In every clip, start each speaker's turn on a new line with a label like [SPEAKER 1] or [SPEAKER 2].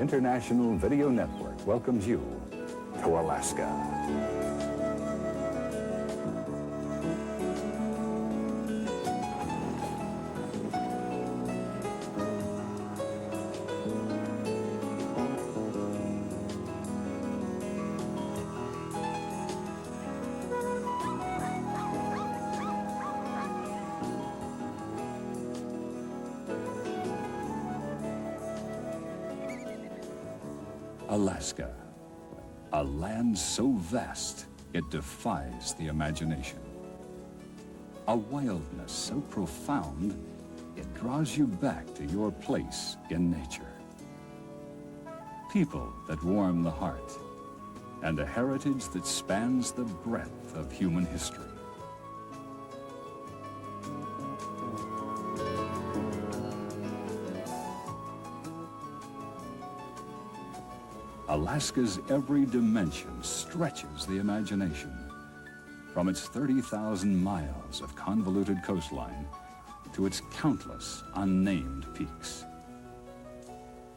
[SPEAKER 1] International Video Network welcomes you to Alaska. Alaska, a land so vast it defies the imagination. A wildness so profound it draws you back to your place in nature. People that warm the heart, and a heritage that spans the breadth of human history. Alaska's every dimension stretches the imagination, from its 30,000 miles of convoluted coastline to its countless unnamed peaks.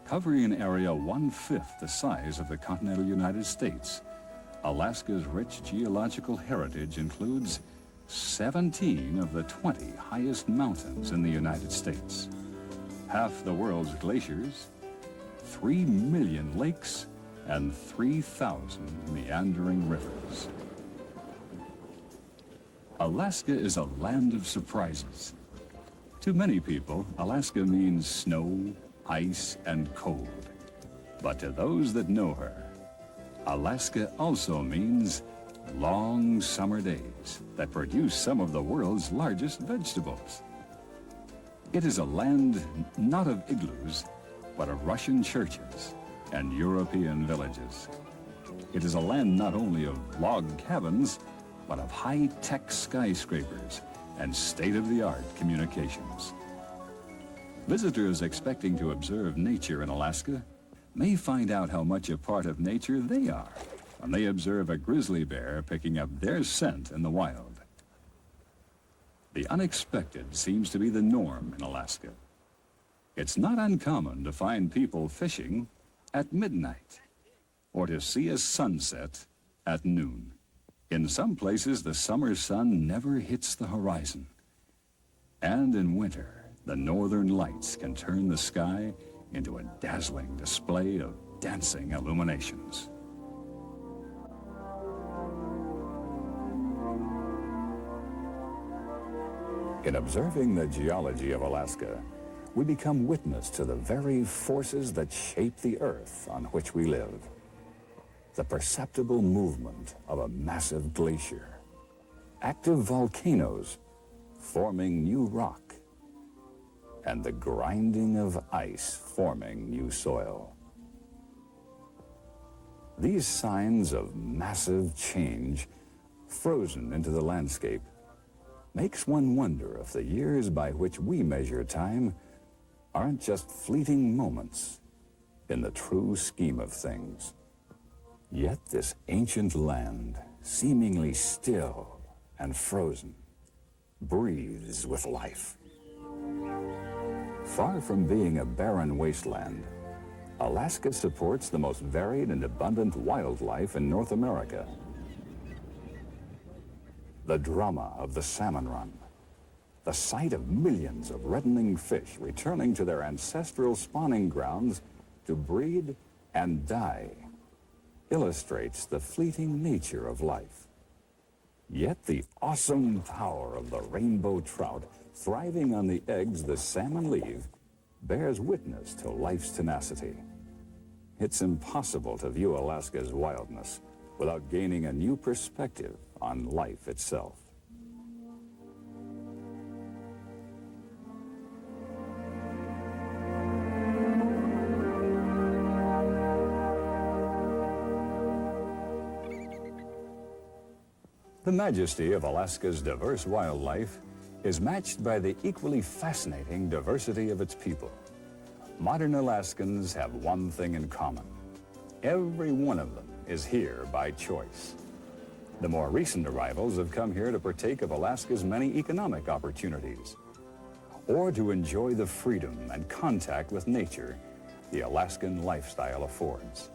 [SPEAKER 1] Covering an area 1/5 the size of the continental United States, Alaska's rich geological heritage includes 17 of the 20 highest mountains in the United States, half the world's glaciers, 3 million lakes, and 3,000 meandering rivers. Alaska is a land of surprises. To many people, Alaska means snow, ice, and cold. But to those that know her, Alaska also means long summer days that produce some of the world's largest vegetables. It is a land not of igloos, but of Russian churches and European villages. It is a land not only of log cabins, but of high-tech skyscrapers and state-of-the-art communications. Visitors expecting to observe nature in Alaska may find out how much a part of nature they are when they observe a grizzly bear picking up their scent in the wild. The unexpected seems to be the norm in Alaska. It's not uncommon to find people fishing at midnight, or to see a sunset at noon. In some places, the summer sun never hits the horizon. And in winter, the northern lights can turn the sky into a dazzling display of dancing illuminations. In observing the geology of Alaska, we become witness to the very forces that shape the earth on which we live. The perceptible movement of a massive glacier, active volcanoes forming new rock, and the grinding of ice forming new soil. These signs of massive change frozen into the landscape makes one wonder if the years by which we measure time aren't just fleeting moments in the true scheme of things. Yet this ancient land, seemingly still and frozen, breathes with life. Far from being a barren wasteland, Alaska supports the most varied and abundant wildlife in North America. The drama of the salmon run, the sight of millions of reddening fish returning to their ancestral spawning grounds to breed and die, illustrates the fleeting nature of life. Yet the awesome power of the rainbow trout thriving on the eggs the salmon leave bears witness to life's tenacity. It's impossible to view Alaska's wildness without gaining a new perspective on life itself. The majesty of Alaska's diverse wildlife is matched by the equally fascinating diversity of its people. Modern Alaskans have one thing in common. Every one of them is here by choice. The more recent arrivals have come here to partake of Alaska's many economic opportunities, or to enjoy the freedom and contact with nature the Alaskan lifestyle affords.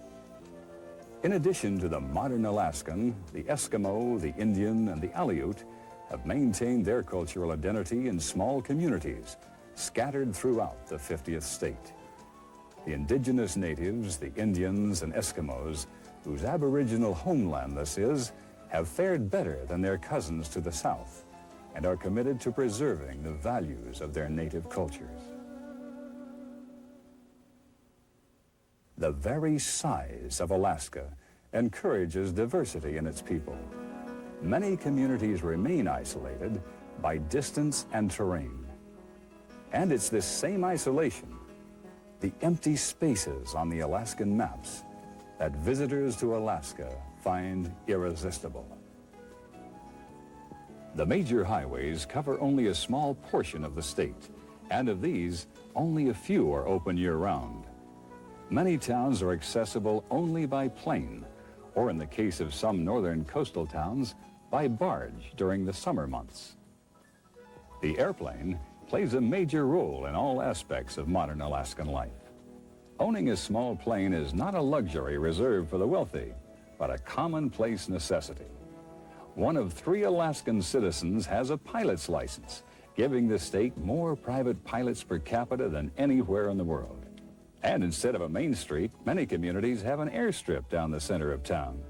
[SPEAKER 1] In addition to the modern Alaskan, the Eskimo, the Indian, and the Aleut have maintained their cultural identity in small communities scattered throughout the 50th state. The indigenous natives, the Indians and Eskimos, whose aboriginal homeland this is, have fared better than their cousins to the south and are committed to preserving the values of their native cultures. The very size of Alaska encourages diversity in its people. Many communities remain isolated by distance and terrain. And it's this same isolation, the empty spaces on the Alaskan maps, that visitors to Alaska find irresistible. The major highways cover only a small portion of the state, and of these, only a few are open year-round. Many towns are accessible only by plane, or in the case of some northern coastal towns, by barge during the summer months. The airplane plays a major role in all aspects of modern Alaskan life. Owning a small plane is not a luxury reserved for the wealthy, but a commonplace necessity. One of 3 Alaskan citizens has a pilot's license, giving the state more private pilots per capita than anywhere in the world. And instead of a main street, many communities have an airstrip down the center of town.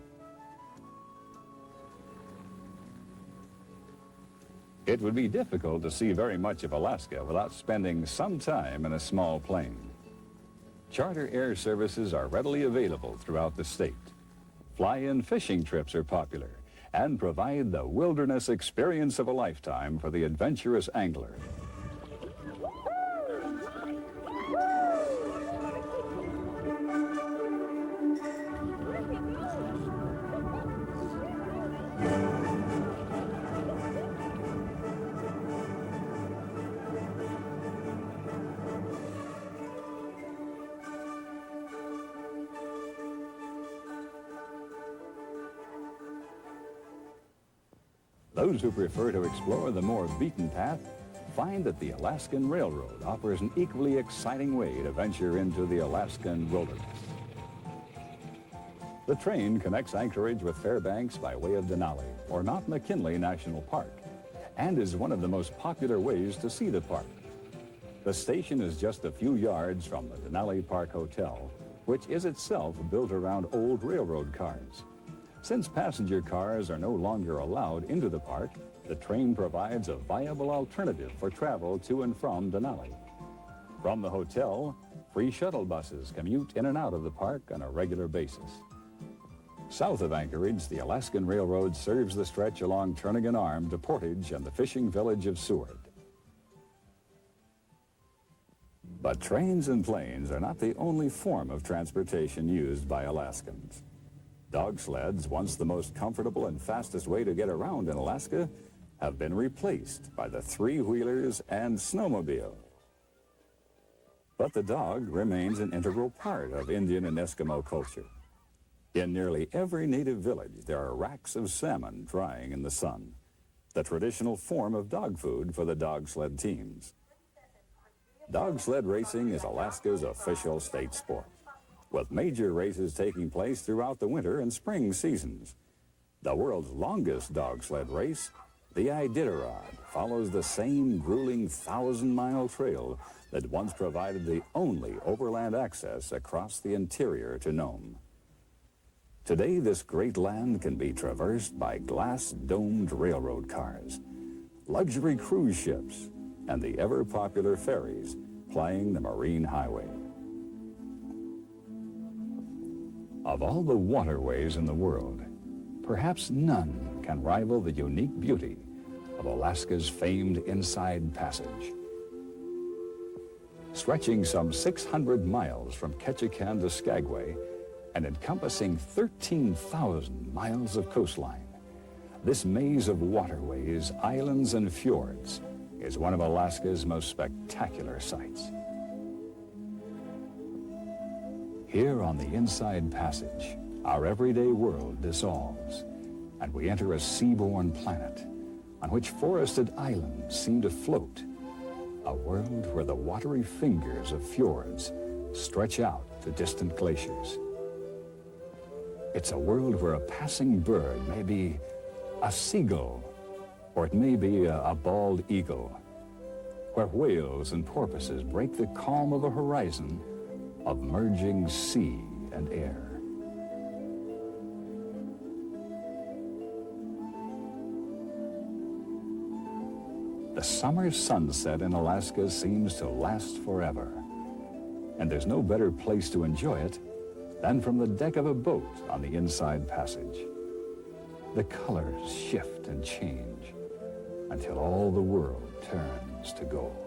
[SPEAKER 1] It would be difficult to see very much of Alaska without spending some time in a small plane. Charter air services are readily available throughout the state. Fly-in fishing trips are popular and provide the wilderness experience of a lifetime for the adventurous angler. Those who prefer to explore the more beaten path find that the Alaskan Railroad offers an equally exciting way to venture into the Alaskan wilderness. The train connects Anchorage with Fairbanks by way of Denali, or Mount McKinley National Park, and is one of the most popular ways to see the park. The station is just a few yards from the Denali Park Hotel, which is itself built around old railroad cars. Since passenger cars are no longer allowed into the park, the train provides a viable alternative for travel to and from Denali. From the hotel, free shuttle buses commute in and out of the park on a regular basis. South of Anchorage, the Alaskan Railroad serves the stretch along Turnagain Arm to Portage and the fishing village of Seward. But trains and planes are not the only form of transportation used by Alaskans. Dog sleds, once the most comfortable and fastest way to get around in Alaska, have been replaced by the three-wheelers and snowmobile. But the dog remains an integral part of Indian and Eskimo culture. In nearly every native village, there are racks of salmon drying in the sun, the traditional form of dog food for the dog sled teams. Dog sled racing is Alaska's official state sport, with major races taking place throughout the winter and spring seasons. The world's longest dog sled race, the Iditarod, follows the same grueling 1,000-mile trail that once provided the only overland access across the interior to Nome. Today, this great land can be traversed by glass-domed railroad cars, luxury cruise ships, and the ever-popular ferries plying the marine highway. Of all the waterways in the world, perhaps none can rival the unique beauty of Alaska's famed Inside Passage. Stretching some 600 miles from Ketchikan to Skagway and encompassing 13,000 miles of coastline, this maze of waterways, islands, and fjords is one of Alaska's most spectacular sights. Here on the Inside Passage, our everyday world dissolves, and we enter a seaborne planet on which forested islands seem to float, a world where the watery fingers of fjords stretch out to distant glaciers. It's a world where a passing bird may be a seagull, or it may be a bald eagle, where whales and porpoises break the calm of a horizon of merging sea and air. The summer sunset in Alaska seems to last forever, and there's no better place to enjoy it than from the deck of a boat on the Inside Passage. The colors shift and change until all the world turns to gold.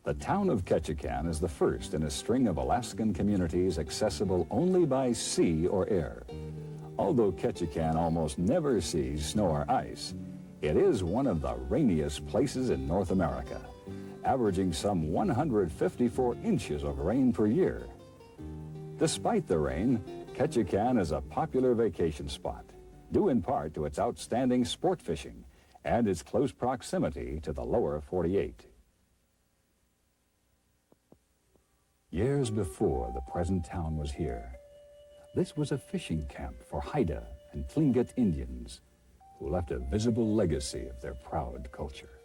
[SPEAKER 1] The town of Ketchikan is the first in a string of Alaskan communities accessible only by sea or air. Although Ketchikan almost never sees snow or ice, it is one of the rainiest places in North America, averaging some 154 inches of rain per year. Despite the rain, Ketchikan is a popular vacation spot, due in part to its outstanding sport fishing and its close proximity to the lower 48. Years before the present town was here, this was a fishing camp for Haida and Tlingit Indians, who left a visible legacy of their proud culture.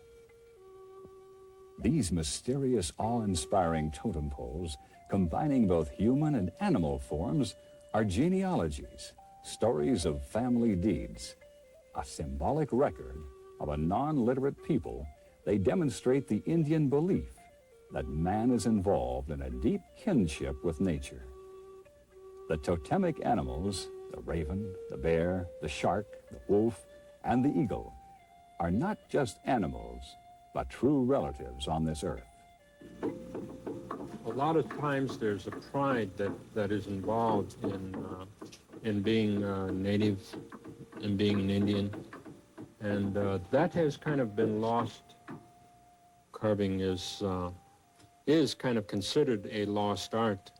[SPEAKER 1] These mysterious, awe-inspiring totem poles, combining both human and animal forms, are genealogies, stories of family deeds. A symbolic record of a non-literate people, they demonstrate the Indian belief that man is involved in a deep kinship with nature. The totemic animals, the raven, the bear, the shark, the wolf, and the eagle, are not just animals, but true relatives on this earth.
[SPEAKER 2] A lot of times there's a pride that is involved in being native and being an Indian, and that has kind of been lost. Carving is kind of considered a lost art.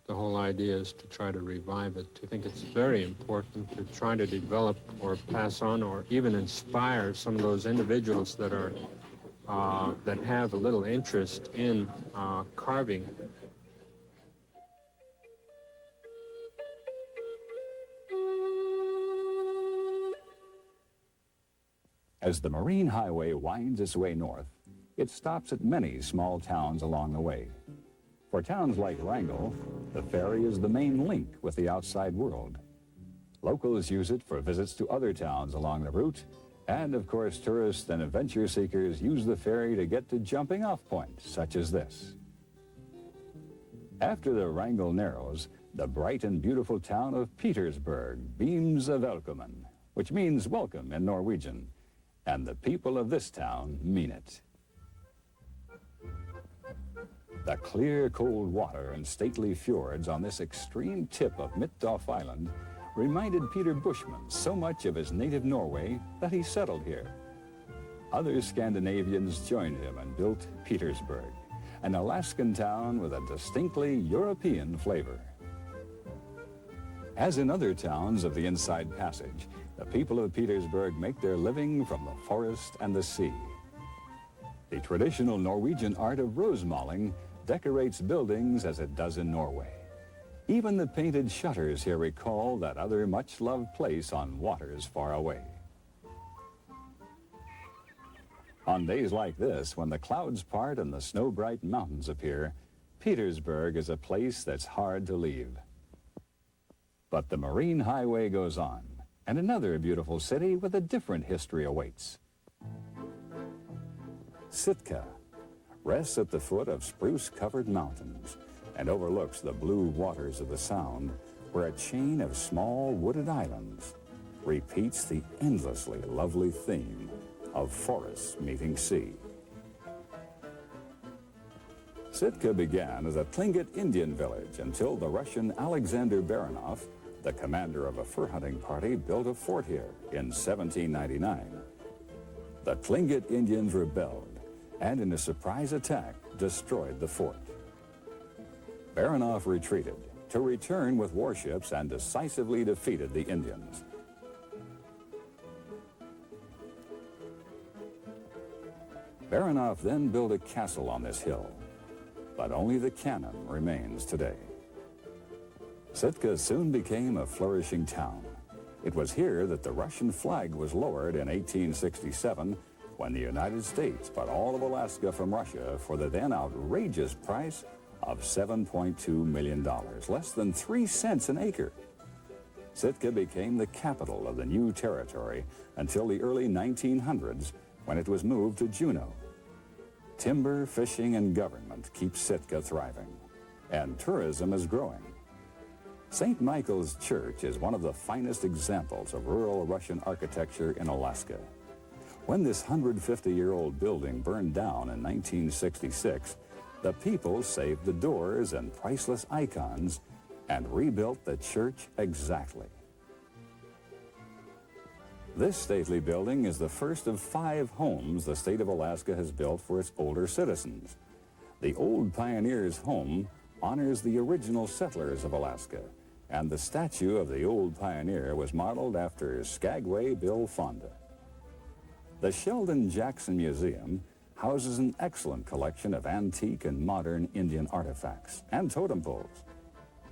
[SPEAKER 2] The whole idea is to try to revive it. I think it's very important to try to develop or pass on or even inspire some of those individuals that are that have a little interest in carving.
[SPEAKER 1] As the Marine Highway winds its way north, it stops at many small towns along the way. For towns like Wrangell, the ferry is the main link with the outside world. Locals use it for visits to other towns along the route, and of course tourists and adventure seekers use the ferry to get to jumping off points such as this. After the Wrangell narrows, the bright and beautiful town of Petersburg beams a velkommen, which means welcome in Norwegian, and the people of this town mean it. The clear, cold water and stately fjords on this extreme tip of Midthoff Island reminded Peter Bushman so much of his native Norway that he settled here. Other Scandinavians joined him and built Petersburg, an Alaskan town with a distinctly European flavor. As in other towns of the Inside Passage, the people of Petersburg make their living from the forest and the sea. The traditional Norwegian art of rosemaling decorates buildings as it does in Norway. Even the painted shutters here recall that other much-loved place on waters far away. On days like this, when the clouds part and the snow-bright mountains appear, Petersburg is a place that's hard to leave. But the Marine Highway goes on, and another beautiful city with a different history awaits. Sitka rests at the foot of spruce-covered mountains and overlooks the blue waters of the Sound, where a chain of small wooded islands repeats the endlessly lovely theme of forests meeting sea. Sitka began as a Tlingit Indian village until the Russian Alexander Baranov, the commander of a fur hunting party, built a fort here in 1799. The Tlingit Indians rebelled and in a surprise attack destroyed the fort. Baranov retreated to return with warships and decisively defeated the Indians. Baranoff then built a castle on this hill, but only the cannon remains today. Sitka soon became a flourishing town. It was here that the Russian flag was lowered in 1867 when the United States bought all of Alaska from Russia for the then outrageous price of $7.2 million, less than 3 cents an acre. Sitka became the capital of the new territory until the early 1900s when it was moved to Jeanneau. Timber, fishing, and government keep Sitka thriving, and tourism is growing. St. Michael's Church is one of the finest examples of rural Russian architecture in Alaska. When this 150-year-old building burned down in 1966, the people saved the doors and priceless icons and rebuilt the church exactly. This stately building is the first of 5 homes the state of Alaska has built for its older citizens. The Old Pioneers' Home honors the original settlers of Alaska, and the statue of the Old Pioneer was modeled after Skagway Bill Fonda. The Sheldon Jackson Museum houses an excellent collection of antique and modern Indian artifacts and totem poles.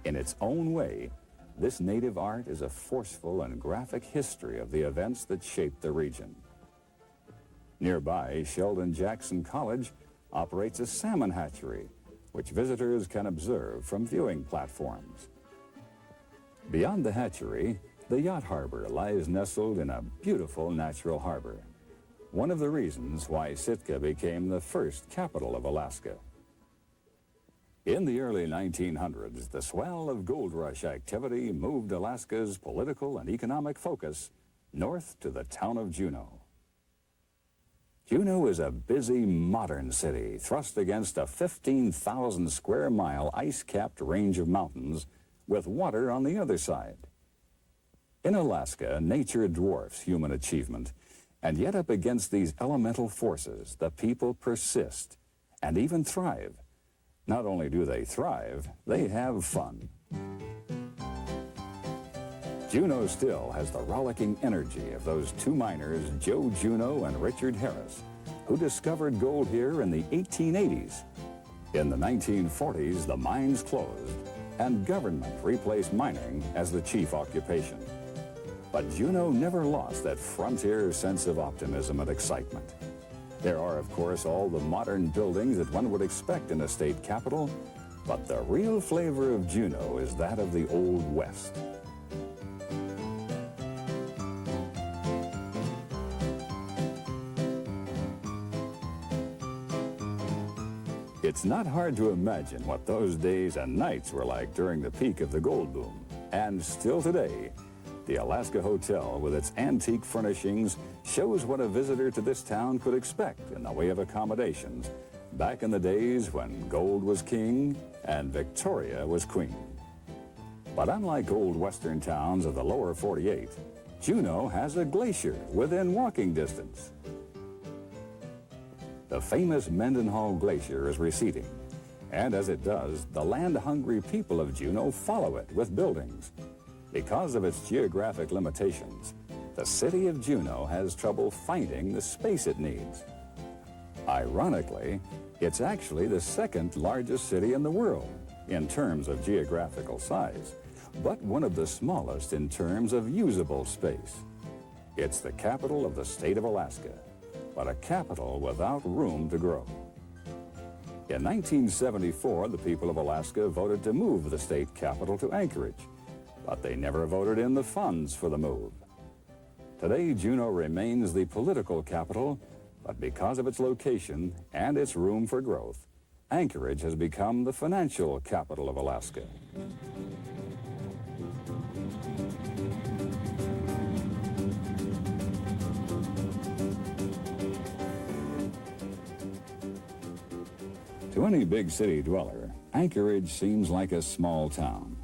[SPEAKER 1] In its own way, this native art is a forceful and graphic history of the events that shaped the region. Nearby, Sheldon Jackson College operates a salmon hatchery, which visitors can observe from viewing platforms. Beyond the hatchery, the yacht harbor lies nestled in a beautiful natural harbor, one of the reasons why Sitka became the first capital of Alaska. In the early 1900s, the swell of gold rush activity moved Alaska's political and economic focus north to the town of Jeanneau. Jeanneau is a busy, modern city thrust against a 15,000 square mile ice-capped range of mountains with water on the other side. In Alaska, nature dwarfs human achievement, and yet up against these elemental forces, the people persist and even thrive. Not only do they thrive, they have fun. Jeanneau still has the rollicking energy of those 2 miners, Joe Jeanneau and Richard Harris, who discovered gold here in the 1880s. In the 1940s, the mines closed, and government replaced mining as the chief occupation. But Jeanneau never lost that frontier sense of optimism and excitement. There are, of course, all the modern buildings that one would expect in a state capital, but the real flavor of Jeanneau is that of the Old West. It's not hard to imagine what those days and nights were like during the peak of the gold boom. And still today, the Alaska Hotel, with its antique furnishings, shows what a visitor to this town could expect in the way of accommodations back in the days when gold was king and Victoria was queen. But unlike old western towns of the lower 48, Jeanneau has a glacier within walking distance. The famous Mendenhall Glacier is receding, and as it does, the land-hungry people of Jeanneau follow it with buildings. Because of its geographic limitations, the city of Jeanneau has trouble finding the space it needs. Ironically, it's actually the 2nd largest city in the world in terms of geographical size, but one of the smallest in terms of usable space. It's the capital of the state of Alaska, but a capital without room to grow. In 1974, the people of Alaska voted to move the state capital to Anchorage, but they never voted in the funds for the move. Today, Jeanneau remains the political capital, but because of its location and its room for growth, Anchorage has become the financial capital of Alaska. To any big city dweller, Anchorage seems like a small town.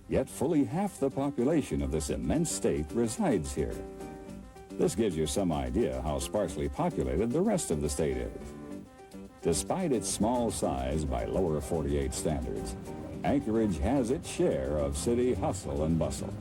[SPEAKER 1] Yet fully half the population of this immense state resides here. This gives you some idea how sparsely populated the rest of the state is. Despite its small size by lower 48 standards, Anchorage has its share of city hustle and bustle.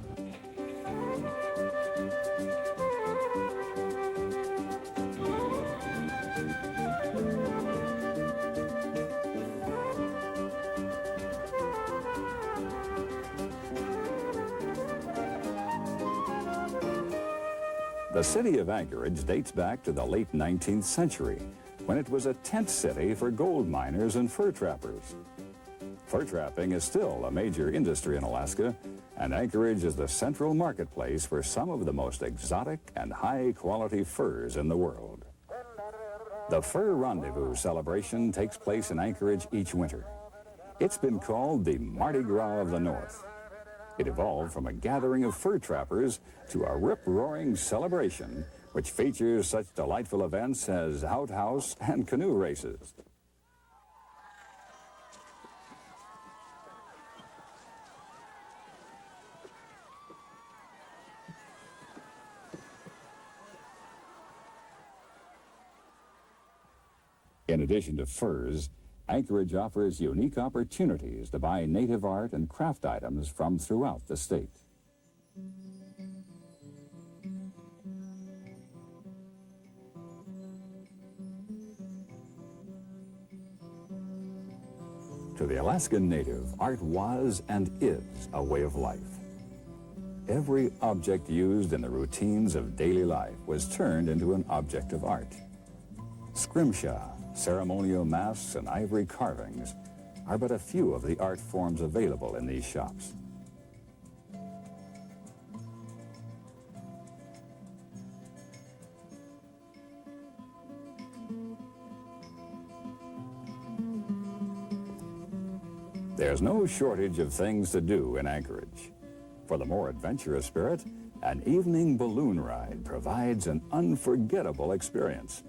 [SPEAKER 1] The city of Anchorage dates back to the late 19th century, when it was a tent city for gold miners and fur trappers. Fur trapping is still a major industry in Alaska, and Anchorage is the central marketplace for some of the most exotic and high-quality furs in the world. The Fur Rendezvous celebration takes place in Anchorage each winter. It's been called the Mardi Gras of the North. It evolved from a gathering of fur trappers to a rip-roaring celebration which features such delightful events as outhouse and canoe races. In addition to furs, Anchorage offers unique opportunities to buy native art and craft items from throughout the state. To the Alaskan native, art was and is a way of life. Every object used in the routines of daily life was turned into an object of art. Scrimshaw, ceremonial masks, and ivory carvings are but a few of the art forms available in these shops. There's no shortage of things to do in Anchorage. For the more adventurous spirit, an evening balloon ride provides an unforgettable experience.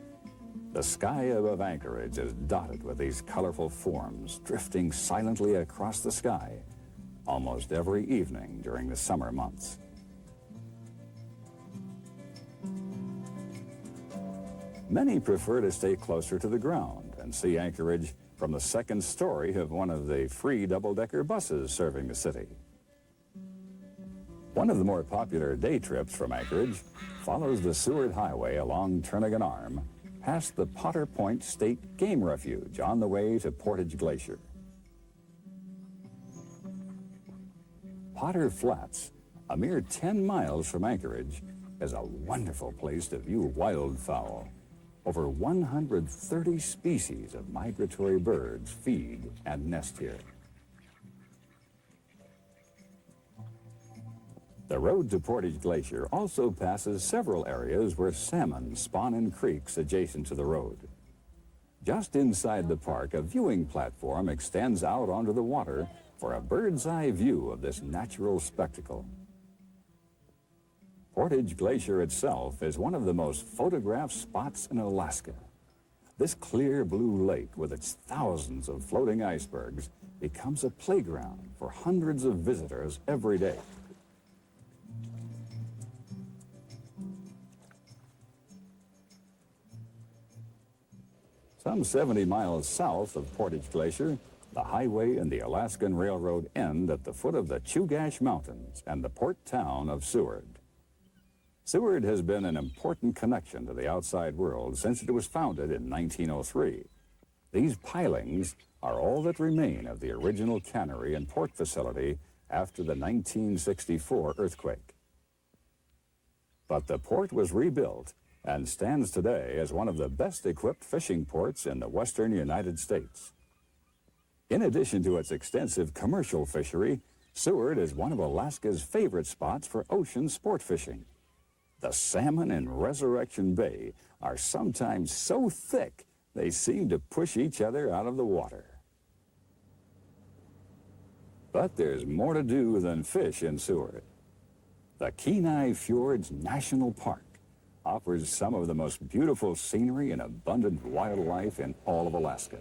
[SPEAKER 1] The sky above Anchorage is dotted with these colorful forms drifting silently across the sky almost every evening during the summer months. Many prefer to stay closer to the ground and see Anchorage from the second story of one of the free double-decker buses serving the city. One of the more popular day trips from Anchorage follows the Seward Highway along Turnagain Arm past the Potter Point State Game Refuge on the way to Portage Glacier. Potter Flats, a mere 10 miles from Anchorage, is a wonderful place to view wildfowl. Over 130 species of migratory birds feed and nest here. The road to Portage Glacier also passes several areas where salmon spawn in creeks adjacent to the road. Just inside the park, a viewing platform extends out onto the water for a bird's-eye view of this natural spectacle. Portage Glacier itself is one of the most photographed spots in Alaska. This clear blue lake with its thousands of floating icebergs becomes a playground for hundreds of visitors every day. Some 70 miles south of Portage Glacier, the highway and the Alaskan Railroad end at the foot of the Chugach Mountains and the port town of Seward. Seward has been an important connection to the outside world since it was founded in 1903. These pilings are all that remain of the original cannery and port facility after the 1964 earthquake. But the port was rebuilt and stands today as one of the best-equipped fishing ports in the western United States. In addition to its extensive commercial fishery, Seward is one of Alaska's favorite spots for ocean sport fishing. The salmon in Resurrection Bay are sometimes so thick they seem to push each other out of the water. But there's more to do than fish in Seward. The Kenai Fjords National Park offers some of the most beautiful scenery and abundant wildlife in all of Alaska.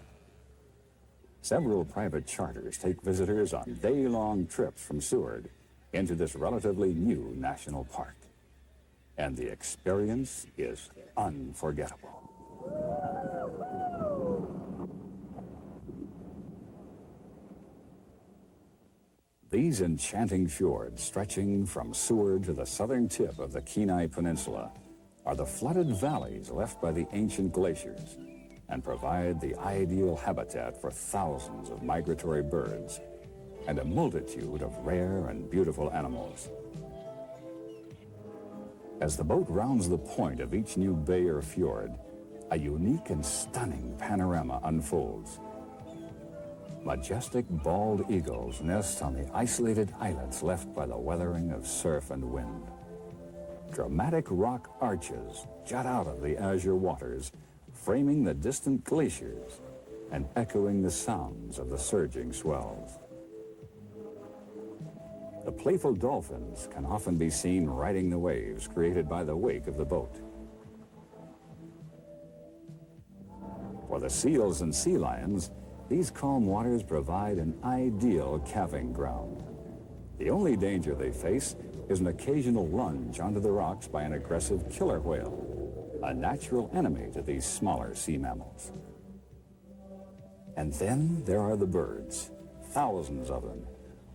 [SPEAKER 1] Several private charters take visitors on day-long trips from Seward into this relatively new national park. And the experience is unforgettable. These enchanting fjords, stretching from Seward to the southern tip of the Kenai Peninsula, are the flooded valleys left by the ancient glaciers and provide the ideal habitat for thousands of migratory birds and a multitude of rare and beautiful animals. As the boat rounds the point of each new bay or fjord, a unique and stunning panorama unfolds. Majestic bald eagles nest on the isolated islets left by the weathering of surf and wind. Dramatic rock arches jut out of the azure waters, framing the distant glaciers and echoing the sounds of the surging swells. The playful dolphins can often be seen riding the waves created by the wake of the boat. For the seals and sea lions, these calm waters provide an ideal calving ground. The only danger they face is an occasional lunge onto the rocks by an aggressive killer whale, a natural enemy to these smaller sea mammals. And then there are the birds, thousands of them.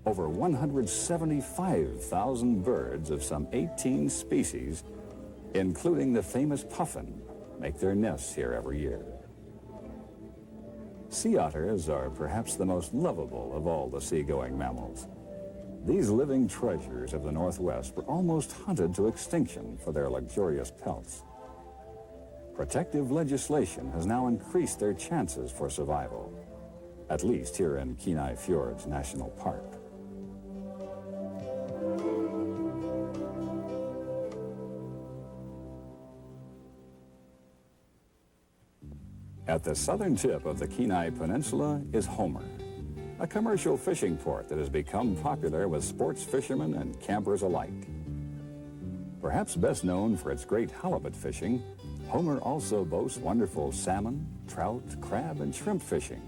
[SPEAKER 1] Over 175,000 birds of some 18 species, including the famous puffin, make their nests here every year. Sea otters are perhaps the most lovable of all the seagoing mammals. These living treasures of the Northwest were almost hunted to extinction for their luxurious pelts. Protective legislation has now increased their chances for survival, at least here in Kenai Fjords National Park. At the southern tip of the Kenai Peninsula is Homer, a commercial fishing port that has become popular with sports fishermen and campers alike. Perhaps best known for its great halibut fishing, Homer also boasts wonderful salmon, trout, crab, and shrimp fishing.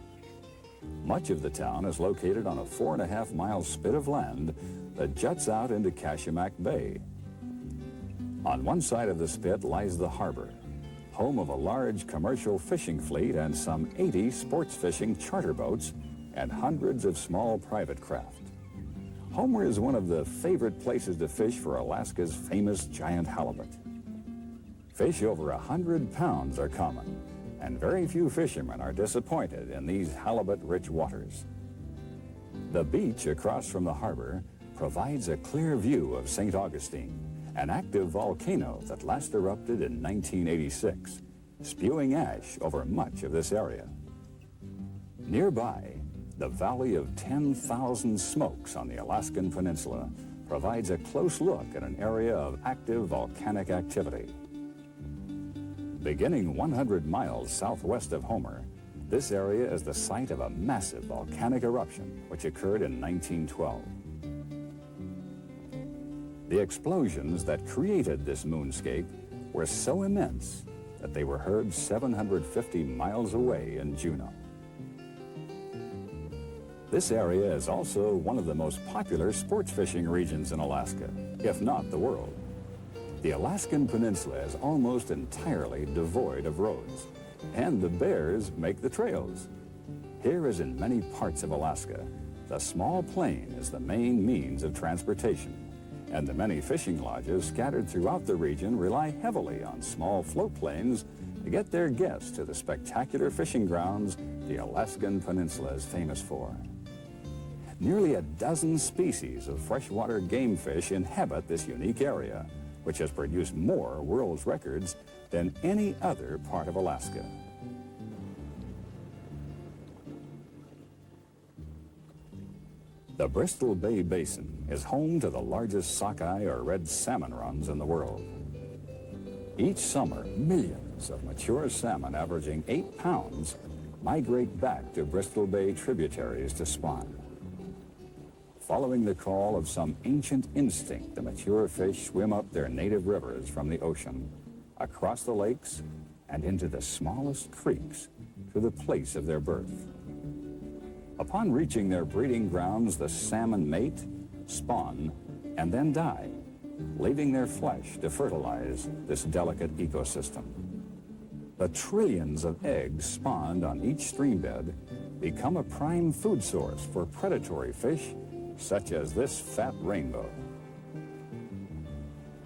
[SPEAKER 1] Much of the town is located on a 4.5-mile spit of land that juts out into Kachemak Bay. On one side of the spit lies the harbor, home of a large commercial fishing fleet and some 80 sports fishing charter boats and hundreds of small private craft. Homer is one of the favorite places to fish for Alaska's famous giant halibut. Fish over 100 pounds are common, and very few fishermen are disappointed in these halibut-rich waters. The beach across from the harbor provides a clear view of St. Augustine, an active volcano that last erupted in 1986, spewing ash over much of this area. Nearby, the Valley of 10,000 Smokes on the Alaskan Peninsula provides a close look at an area of active volcanic activity. Beginning 100 miles southwest of Homer, this area is the site of a massive volcanic eruption which occurred in 1912. The explosions that created this moonscape were so immense that they were heard 750 miles away in Jeanneau. This area is also one of the most popular sports fishing regions in Alaska, if not the world. The Alaskan Peninsula is almost entirely devoid of roads, and the bears make the trails. Here, as in many parts of Alaska, the small plane is the main means of transportation, and the many fishing lodges scattered throughout the region rely heavily on small float planes to get their guests to the spectacular fishing grounds the Alaskan Peninsula is famous for. Nearly a dozen species of freshwater game fish inhabit this unique area, which has produced more world records than any other part of Alaska. The Bristol Bay Basin is home to the largest sockeye or red salmon runs in the world. Each summer, millions of mature salmon averaging 8 pounds migrate back to Bristol Bay tributaries to spawn. Following the call of some ancient instinct, the mature fish swim up their native rivers from the ocean, across the lakes, and into the smallest creeks to the place of their birth. Upon reaching their breeding grounds, the salmon mate, spawn, and then die, leaving their flesh to fertilize this delicate ecosystem. The trillions of eggs spawned on each streambed become a prime food source for predatory fish such as this fat rainbow.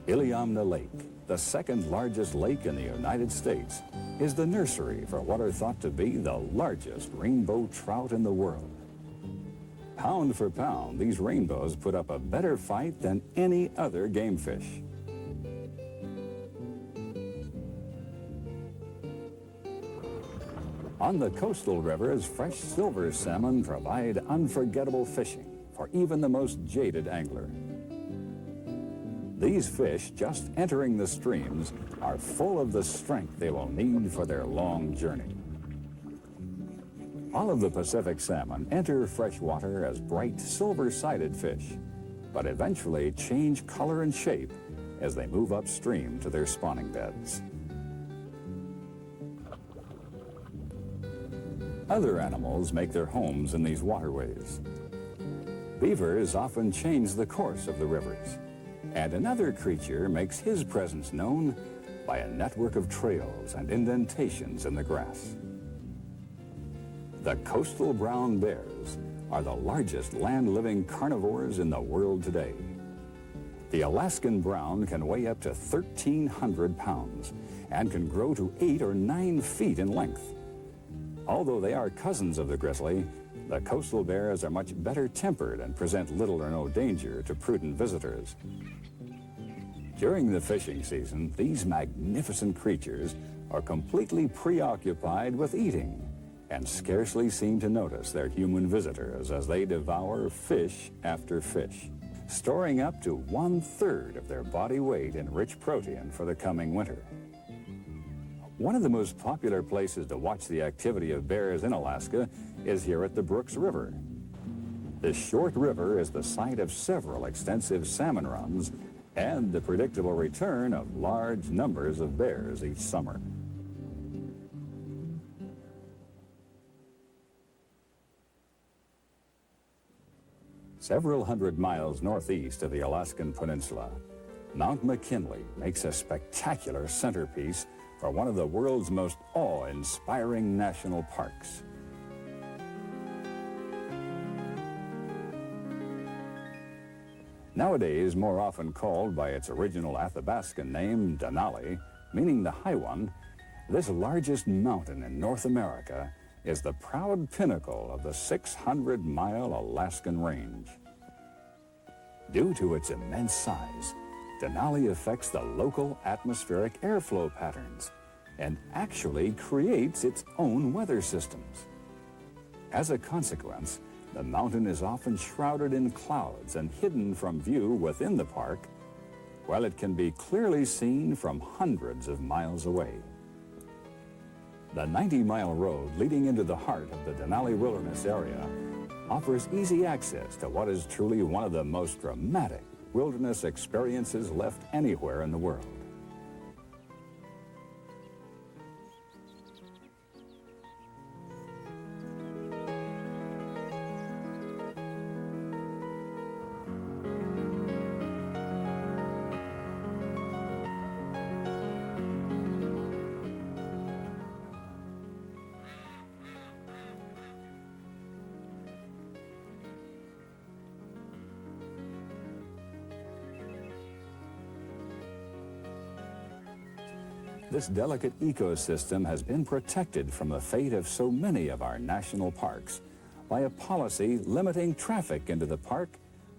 [SPEAKER 1] Iliamna Lake, the second largest lake in the United States, is the nursery for what are thought to be the largest rainbow trout in the world. Pound for pound, these rainbows put up a better fight than any other game fish. On the coastal rivers, fresh silver salmon provide unforgettable fishing for even the most jaded angler. These fish, just entering the streams, are full of the strength they will need for their long journey. All of the Pacific salmon enter freshwater as bright silver-sided fish, but eventually change color and shape as they move upstream to their spawning beds. Other animals make their homes in these waterways. Beavers often change the course of the rivers, and another creature makes his presence known by a network of trails and indentations in the grass. The coastal brown bears are the largest land-living carnivores in the world today. The Alaskan brown can weigh up to 1,300 pounds and can grow to 8 or 9 feet in length. Although they are cousins of the grizzly, the coastal bears are much better tempered and present little or no danger to prudent visitors. During the fishing season, these magnificent creatures are completely preoccupied with eating and scarcely seem to notice their human visitors as they devour fish after fish, storing up to 1/3 of their body weight in rich protein for the coming winter. One of the most popular places to watch the activity of bears in Alaska is here at the Brooks River. This short river is the site of several extensive salmon runs and the predictable return of large numbers of bears each summer. Several hundred miles northeast of the Alaskan Peninsula, Mount McKinley makes a spectacular centerpiece for one of the world's most awe-inspiring national parks. Nowadays, more often called by its original Athabascan name, Denali, meaning the high one, this largest mountain in North America is the proud pinnacle of the 600-mile Alaskan range. Due to its immense size, Denali affects the local atmospheric airflow patterns and actually creates its own weather systems. As a consequence, the mountain is often shrouded in clouds and hidden from view within the park, while it can be clearly seen from hundreds of miles away. The 90-mile road leading into the heart of the Denali Wilderness area offers easy access to what is truly one of the most dramatic wilderness experiences left anywhere in the world. This delicate ecosystem has been protected from the fate of so many of our national parks by a policy limiting traffic into the park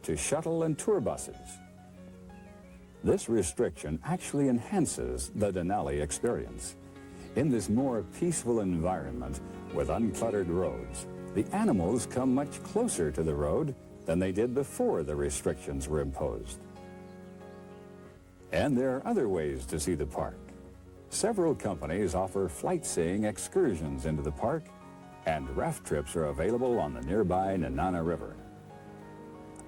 [SPEAKER 1] to shuttle and tour buses. This restriction actually enhances the Denali experience. In this more peaceful environment with uncluttered roads, the animals come much closer to the road than they did before the restrictions were imposed. And there are other ways to see the park. Several companies offer flight-seeing excursions into the park, and raft trips are available on the nearby Nenana River.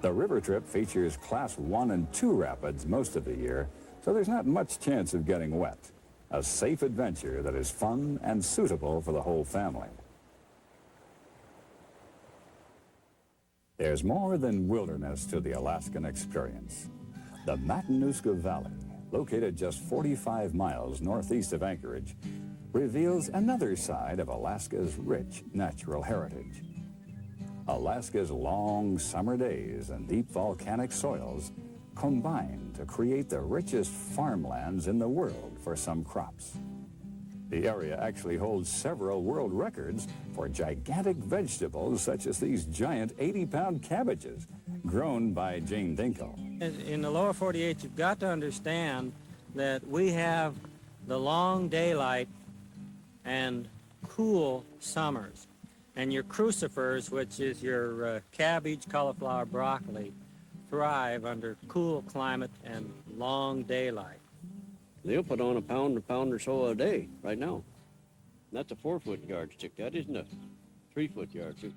[SPEAKER 1] The river trip features Class 1 and 2 rapids most of the year, so there's not much chance of getting wet. A safe adventure that is fun and suitable for the whole family. There's more than wilderness to the Alaskan experience. The Matanuska Valley, located just 45 miles northeast of Anchorage, reveals another side of Alaska's rich natural heritage. Alaska's long summer days and deep volcanic soils combine to create the richest farmlands in the world for some crops. The area actually holds several world records for gigantic vegetables such as these giant 80-pound cabbages grown by Jane Dinkle.
[SPEAKER 3] In the lower 48, you've got to understand that we have the long daylight and cool summers. And your crucifers, which is your cabbage, cauliflower, broccoli, thrive under cool climate and long daylight.
[SPEAKER 4] They'll put on a pound or so a day right now. That's a 4-foot yardstick. That isn't a 3-foot yardstick.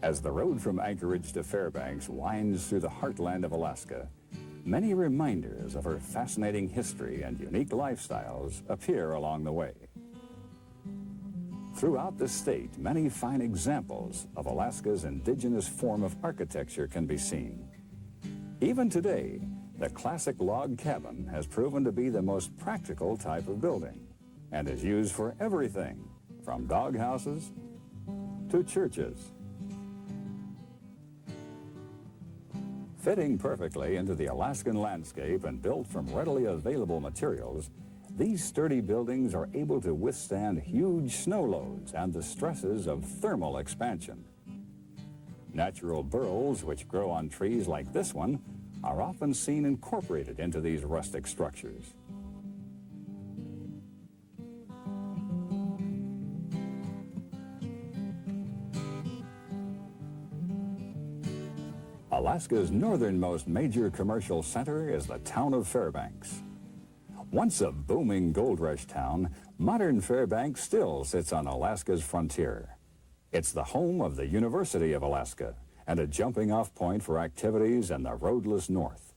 [SPEAKER 1] As the road from Anchorage to Fairbanks winds through the heartland of Alaska, many reminders of her fascinating history and unique lifestyles appear along the way. Throughout the state, many fine examples of Alaska's indigenous form of architecture can be seen. Even today, the classic log cabin has proven to be the most practical type of building and is used for everything from doghouses to churches. Fitting perfectly into the Alaskan landscape and built from readily available materials, these sturdy buildings are able to withstand huge snow loads and the stresses of thermal expansion. Natural burls, which grow on trees like this one, are often seen incorporated into these rustic structures. Alaska's northernmost major commercial center is the town of Fairbanks. Once a booming gold rush town, modern Fairbanks still sits on Alaska's frontier. It's the home of the University of Alaska and a jumping-off point for activities in the roadless north.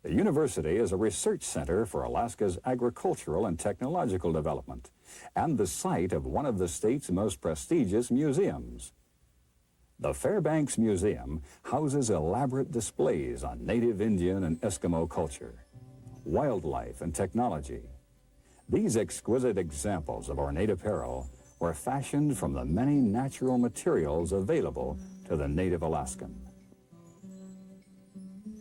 [SPEAKER 1] The university is a research center for Alaska's agricultural and technological development and the site of one of the state's most prestigious museums. The Fairbanks Museum houses elaborate displays on native Indian and Eskimo culture, wildlife, and technology. These exquisite examples of ornate apparel were fashioned from the many natural materials available to the native Alaskan.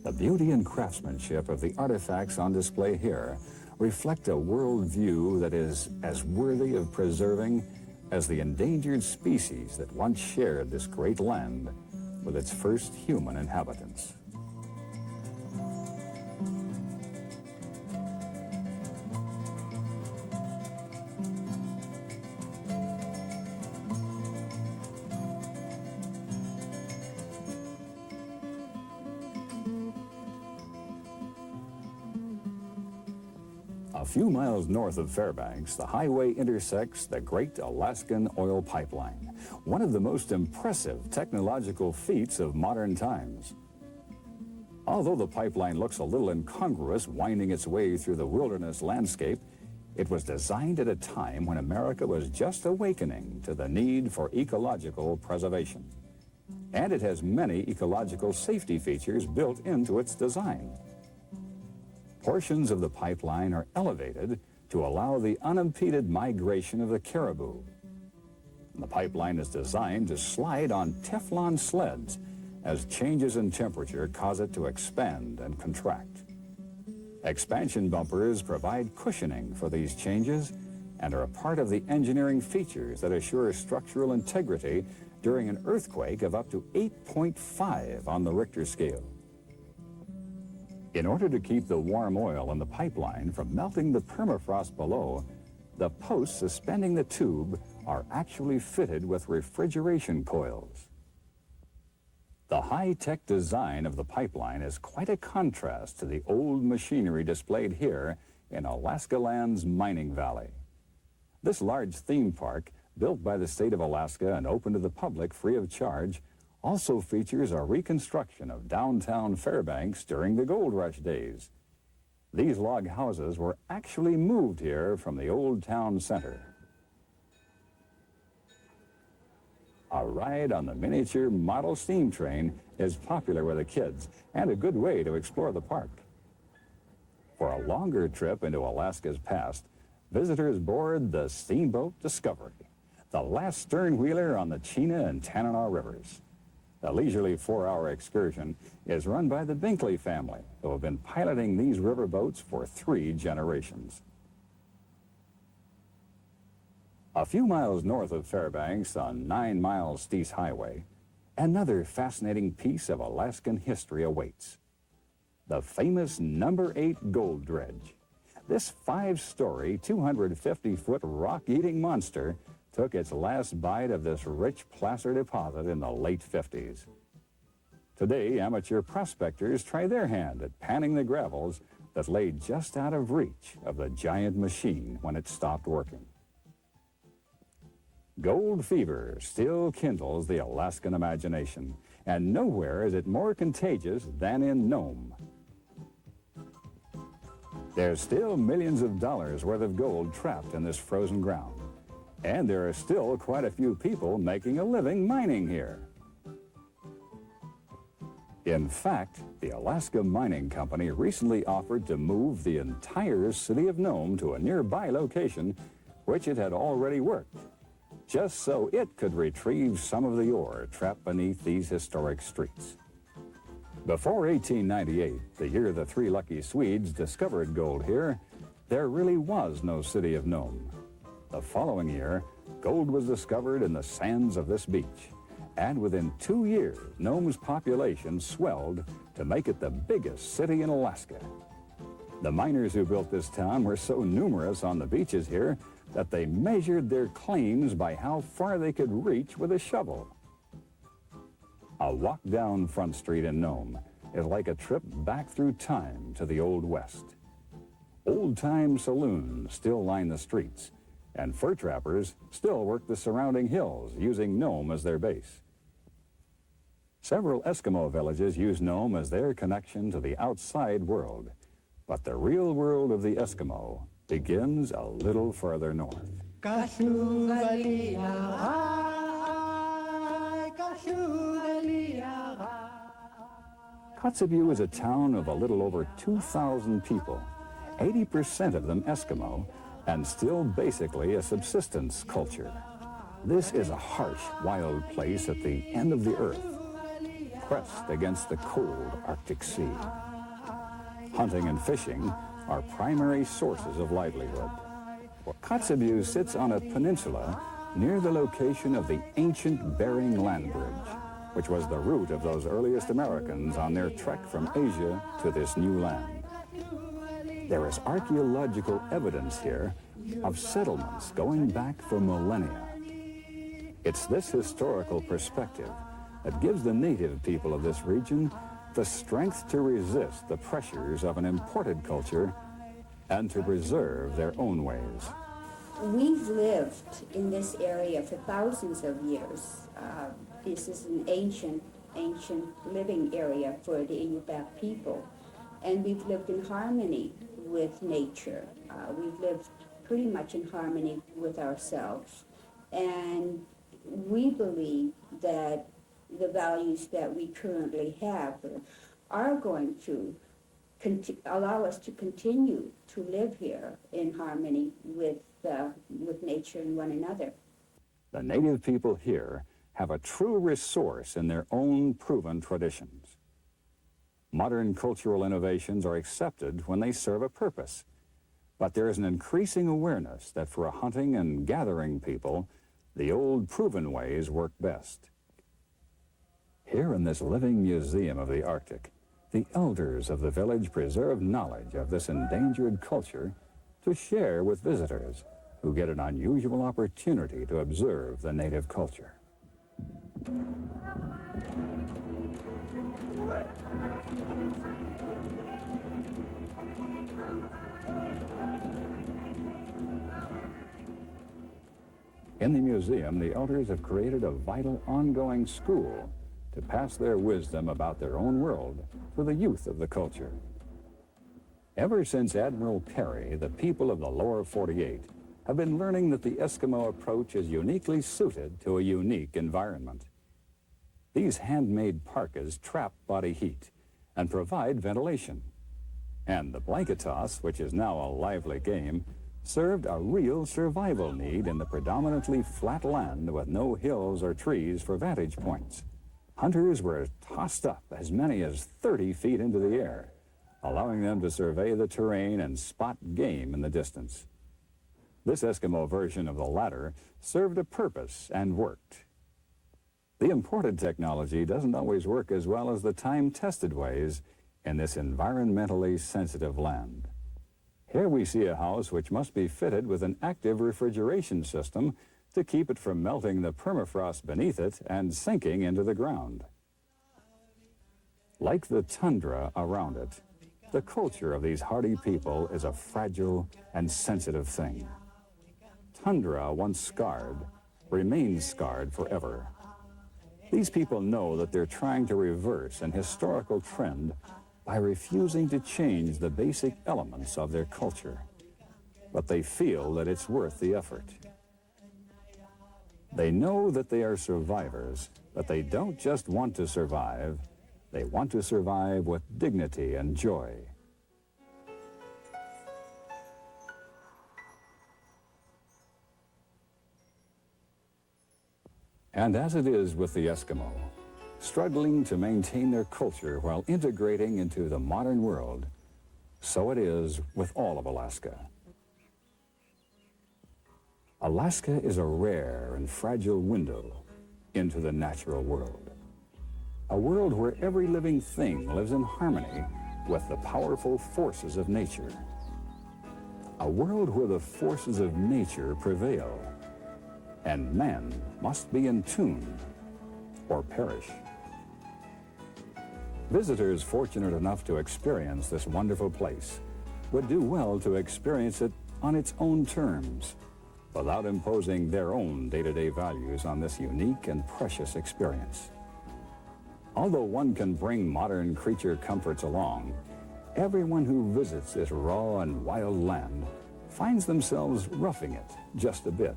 [SPEAKER 1] The beauty and craftsmanship of the artifacts on display here reflect a worldview that is as worthy of preserving as the endangered species that once shared this great land with its first human inhabitants. A few miles north of Fairbanks, the highway intersects the Great Alaskan Oil Pipeline, one of the most impressive technological feats of modern times. Although the pipeline looks a little incongruous winding its way through the wilderness landscape, it was designed at a time when America was just awakening to the need for ecological preservation. And it has many ecological safety features built into its design. Portions of the pipeline are elevated to allow the unimpeded migration of the caribou. The pipeline is designed to slide on Teflon sleds as changes in temperature cause it to expand and contract. Expansion bumpers provide cushioning for these changes and are a part of the engineering features that assure structural integrity during an earthquake of up to 8.5 on the Richter scale. In order to keep the warm oil in the pipeline from melting the permafrost below, the posts suspending the tube are actually fitted with refrigeration coils. The high-tech design of the pipeline is quite a contrast to the old machinery displayed here in Alaskaland's mining valley. This large theme park, built by the state of Alaska and open to the public free of charge, also features a reconstruction of downtown Fairbanks during the gold rush days. These log houses were actually moved here from the old town center. A ride on the miniature model steam train is popular with the kids and a good way to explore the park. For a longer trip into Alaska's past, visitors board the Steamboat Discovery, the last stern-wheeler on the Chena and Tanana rivers. The leisurely 4-hour excursion is run by the Binkley family, who have been piloting these riverboats for 3 generations. A few miles north of Fairbanks on 9 Miles Steese Highway, another fascinating piece of Alaskan history awaits. The famous No. 8 gold dredge. this 5-story, 250-foot rock-eating monster took its last bite of this rich placer deposit in the late 50s. Today, amateur prospectors try their hand at panning the gravels that lay just out of reach of the giant machine when it stopped working. Gold fever still kindles the Alaskan imagination, and nowhere is it more contagious than in Nome. There's still millions of dollars worth of gold trapped in this frozen ground, and there are still quite a few people making a living mining here. In fact, the Alaska Mining Company recently offered to move the entire city of Nome to a nearby location, which it had already worked, just so it could retrieve some of the ore trapped beneath these historic streets. Before 1898, the year the 3 lucky Swedes discovered gold here, there really was no city of Nome. The following year, gold was discovered in the sands of this beach. And within 2 years, Nome's population swelled to make it the biggest city in Alaska. The miners who built this town were so numerous on the beaches here that they measured their claims by how far they could reach with a shovel. A walk down Front Street in Nome is like a trip back through time to the Old West. Old-time saloons still line the streets, and fur trappers still work the surrounding hills, using Nome as their base. Several Eskimo villages use Nome as their connection to the outside world, but the real world of the Eskimo begins a little further north. Kotzebue is a town of a little over 2,000 people, 80% of them Eskimo, and still basically a subsistence culture. This is a harsh, wild place at the end of the earth, pressed against the cold Arctic Sea. Hunting and fishing are primary sources of livelihood. Kotzebue sits on a peninsula near the location of the ancient Bering Land Bridge, which was the route of those earliest Americans on their trek from Asia to this new land. There is archaeological evidence here of settlements going back for millennia. It's this historical perspective that gives the native people of this region the strength to resist the pressures of an imported culture and to preserve their own ways.
[SPEAKER 5] We've lived in this area for thousands of years. This is an ancient living area for the Inupiat people. And we've lived in harmony with nature. We've lived pretty much in harmony with ourselves. And we believe that the values that we currently have are going to allow us to continue to live here in harmony with nature and one another.
[SPEAKER 1] The native people here have a true resource in their own proven traditions. Modern cultural innovations are accepted when they serve a purpose, but there is an increasing awareness that for a hunting and gathering people, the old proven ways work best. Here in this living museum of the Arctic, the elders of the village preserve knowledge of this endangered culture to share with visitors who get an unusual opportunity to observe the native culture. In the museum, the elders have created a vital ongoing school to pass their wisdom about their own world to the youth of the culture. Ever since Admiral Perry, the people of the lower 48 have been learning that the Eskimo approach is uniquely suited to a unique environment. These handmade parkas trap body heat and provide ventilation. And the blanket toss, which is now a lively game, served a real survival need in the predominantly flat land with no hills or trees for vantage points. Hunters were tossed up as many as 30 feet into the air, allowing them to survey the terrain and spot game in the distance. This Eskimo version of the latter served a purpose and worked. The imported technology doesn't always work as well as the time-tested ways in this environmentally sensitive land. Here we see a house which must be fitted with an active refrigeration system to keep it from melting the permafrost beneath it and sinking into the ground. Like the tundra around it, the culture of these hardy people is a fragile and sensitive thing. Tundra, once scarred, remains scarred forever. These people know that they're trying to reverse an historical trend by refusing to change the basic elements of their culture. But they feel that it's worth the effort. They know that they are survivors, but they don't just want to survive, they want to survive with dignity and joy. And as it is with the Eskimo, struggling to maintain their culture while integrating into the modern world, so it is with all of Alaska. Alaska is a rare and fragile window into the natural world. A world where every living thing lives in harmony with the powerful forces of nature. A world where the forces of nature prevail, and man must be in tune or perish. Visitors fortunate enough to experience this wonderful place would do well to experience it on its own terms, without imposing their own day-to-day values on this unique and precious experience. Although one can bring modern creature comforts along, everyone who visits this raw and wild land finds themselves roughing it just a bit.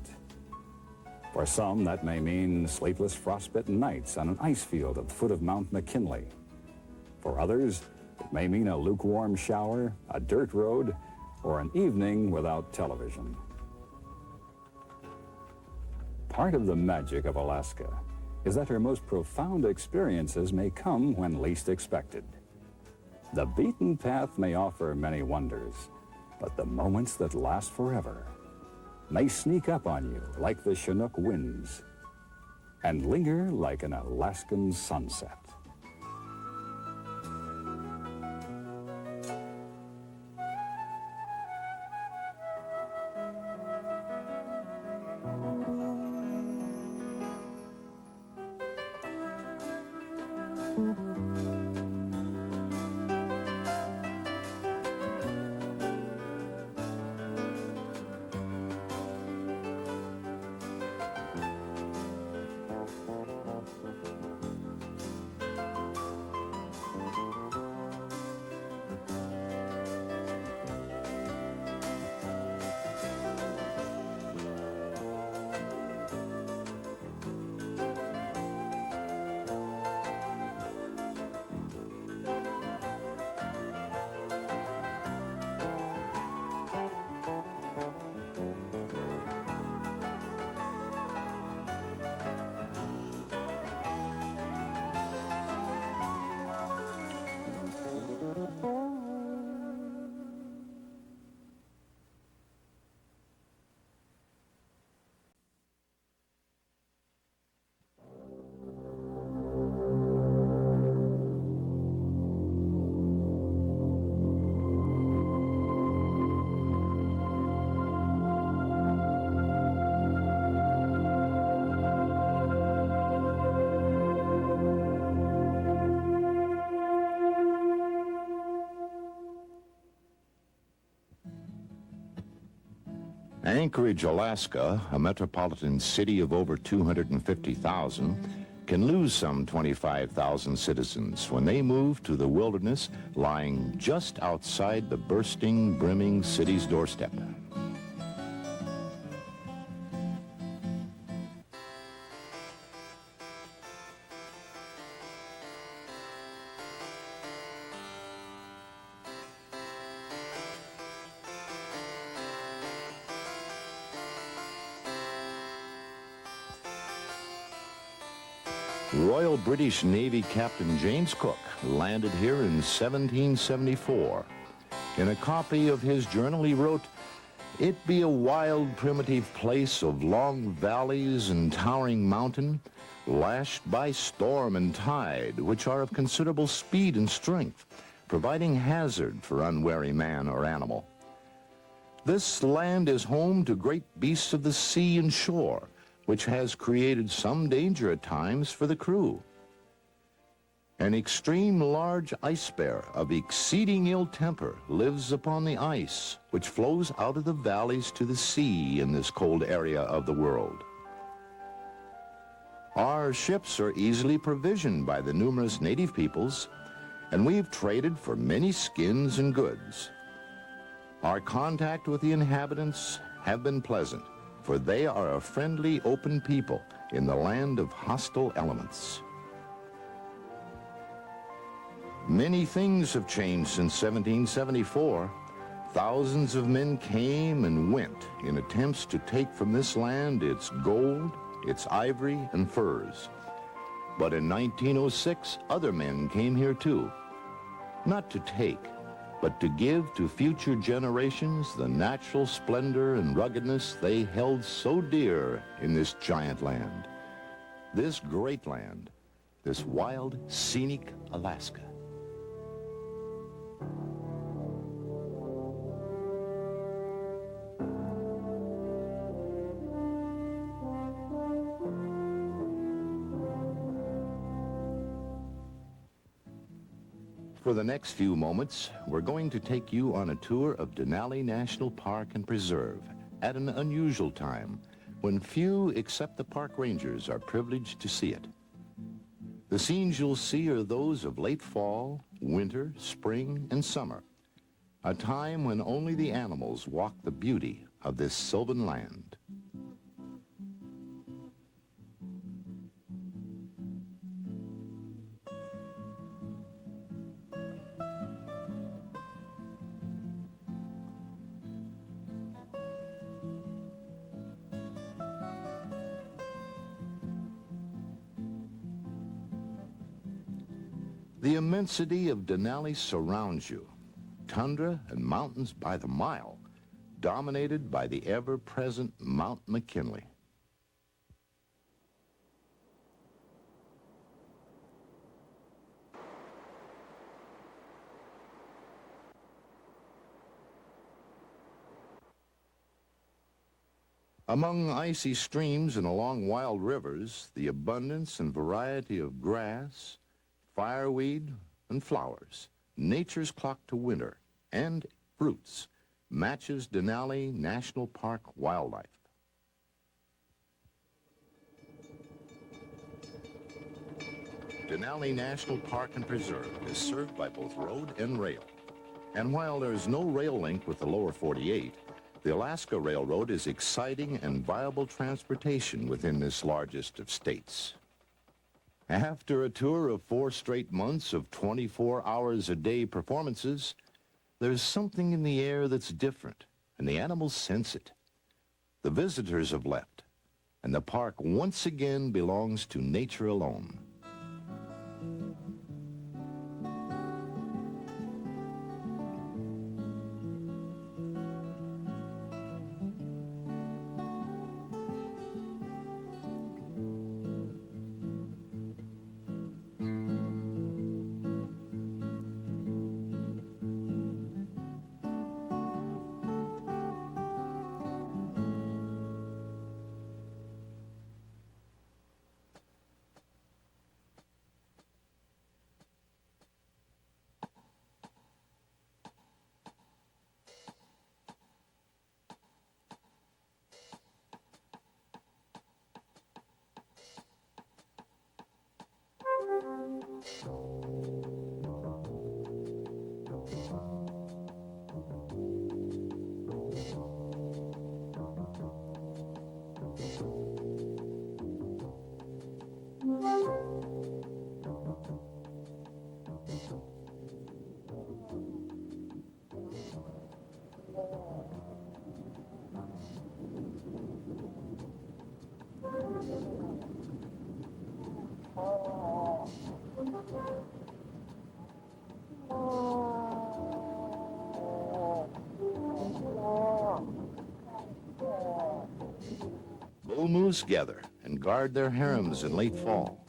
[SPEAKER 1] For some, that may mean sleepless frostbitten nights on an ice field at the foot of Mount McKinley. For others, it may mean a lukewarm shower, a dirt road, or an evening without television. Part of the magic of Alaska is that her most profound experiences may come when least expected. The beaten path may offer many wonders, but the moments that last forever may sneak up on you like the Chinook winds and linger like an Alaskan sunset.
[SPEAKER 6] Anchorage, Alaska, a metropolitan city of over 250,000, can lose some 25,000 citizens when they move to the wilderness lying just outside the bursting, brimming city's doorstep. Royal British Navy Captain James Cook landed here in 1774. In a copy of his journal he wrote, "It be a wild primitive place of long valleys and towering mountain, lashed by storm and tide, which are of considerable speed and strength, providing hazard for unwary man or animal. This land is home to great beasts of the sea and shore, which has created some danger at times for the crew. An extreme large ice bear of exceeding ill temper lives upon the ice, which flows out of the valleys to the sea in this cold area of the world. Our ships are easily provisioned by the numerous native peoples, and we've traded for many skins and goods. Our contact with the inhabitants have been pleasant, for they are a friendly, open people in the land of hostile elements. Many things have changed since 1774. Thousands of men came and went in attempts to take from this land its gold, its ivory, and furs. But in 1906, other men came here too, not to take, but to give to future generations the natural splendor and ruggedness they held so dear in this giant land, this great land, this wild, scenic Alaska. For the next few moments, we're going to take you on a tour of Denali National Park and Preserve at an unusual time when few except the park rangers are privileged to see it. The scenes you'll see are those of late fall, winter, spring, and summer, a time when only the animals walk the beauty of this sylvan land. The immensity of Denali surrounds you, tundra and mountains by the mile, dominated by the ever-present Mount McKinley. Among icy streams and along wild rivers, the abundance and variety of grass, fireweed, and flowers, nature's clock to winter, and fruits, matches Denali National Park wildlife. Denali National Park and Preserve is served by both road and rail. And while there is no rail link with the lower 48, the Alaska Railroad is exciting and viable transportation within this largest of states. After a tour of 4 straight months of 24 hours a day performances, there's something in the air that's different, and the animals sense it. The visitors have left, and the park once again belongs to nature alone. Bull moose gather and guard their harems in late fall.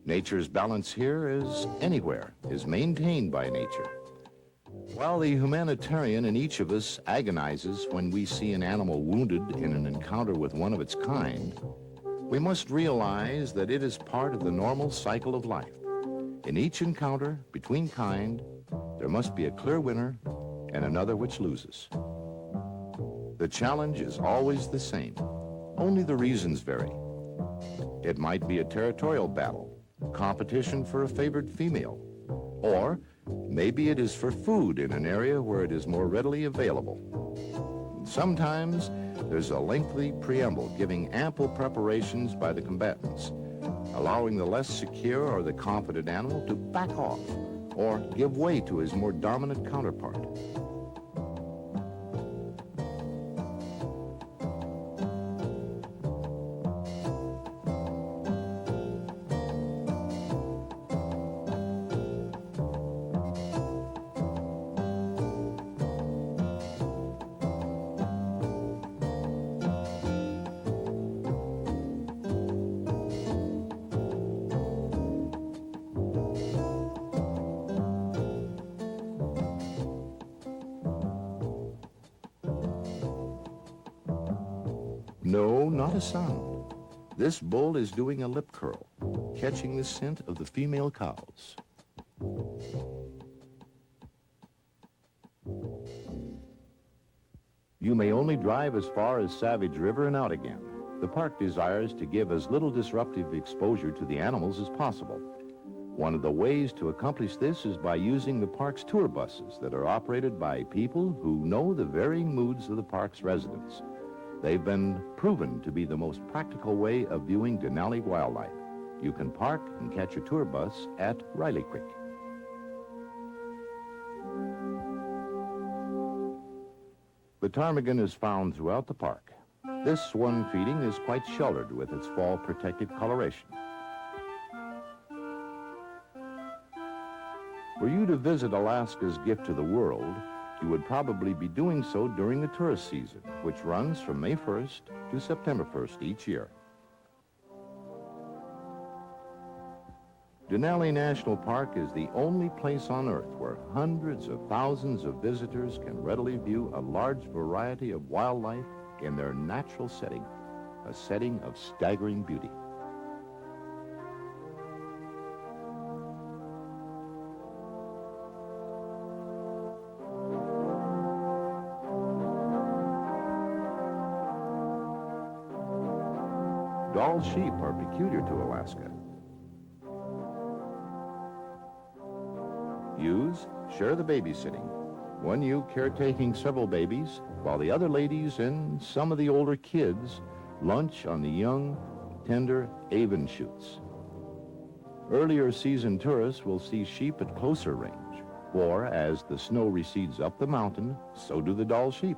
[SPEAKER 6] Nature's balance here, as anywhere, is maintained by nature. While the humanitarian in each of us agonizes when we see an animal wounded in an encounter with one of its kind, we must realize that it is part of the normal cycle of life. In each encounter between kind, there must be a clear winner and another which loses. The challenge is always the same, only the reasons vary. It might be a territorial battle, competition for a favored female, or maybe it is for food in an area where it is more readily available. Sometimes there's a lengthy preamble giving ample preparations by the combatants, allowing the less secure or the confident animal to back off or give way to his more dominant counterpart. No, not a sound. This bull is doing a lip curl, catching the scent of the female cows. You may only drive as far as Savage River and out again. The park desires to give as little disruptive exposure to the animals as possible. One of the ways to accomplish this is by using the park's tour buses that are operated by people who know the varying moods of the park's residents. They've been proven to be the most practical way of viewing Denali wildlife. You can park and catch a tour bus at Riley Creek. The ptarmigan is found throughout the park. This one feeding is quite sheltered with its fall protected coloration. Were you to visit Alaska's gift to the world, you would probably be doing so during the tourist season, which runs from May 1st to September 1st each year. Denali National Park is the only place on Earth where hundreds of thousands of visitors can readily view a large variety of wildlife in their natural setting, a setting of staggering beauty. Doll sheep are peculiar to Alaska. Ewes share the babysitting, one ewe caretaking several babies, while the other ladies and some of the older kids lunch on the young, tender avon shoots. Earlier season tourists will see sheep at closer range, or as the snow recedes up the mountain, so do the doll sheep.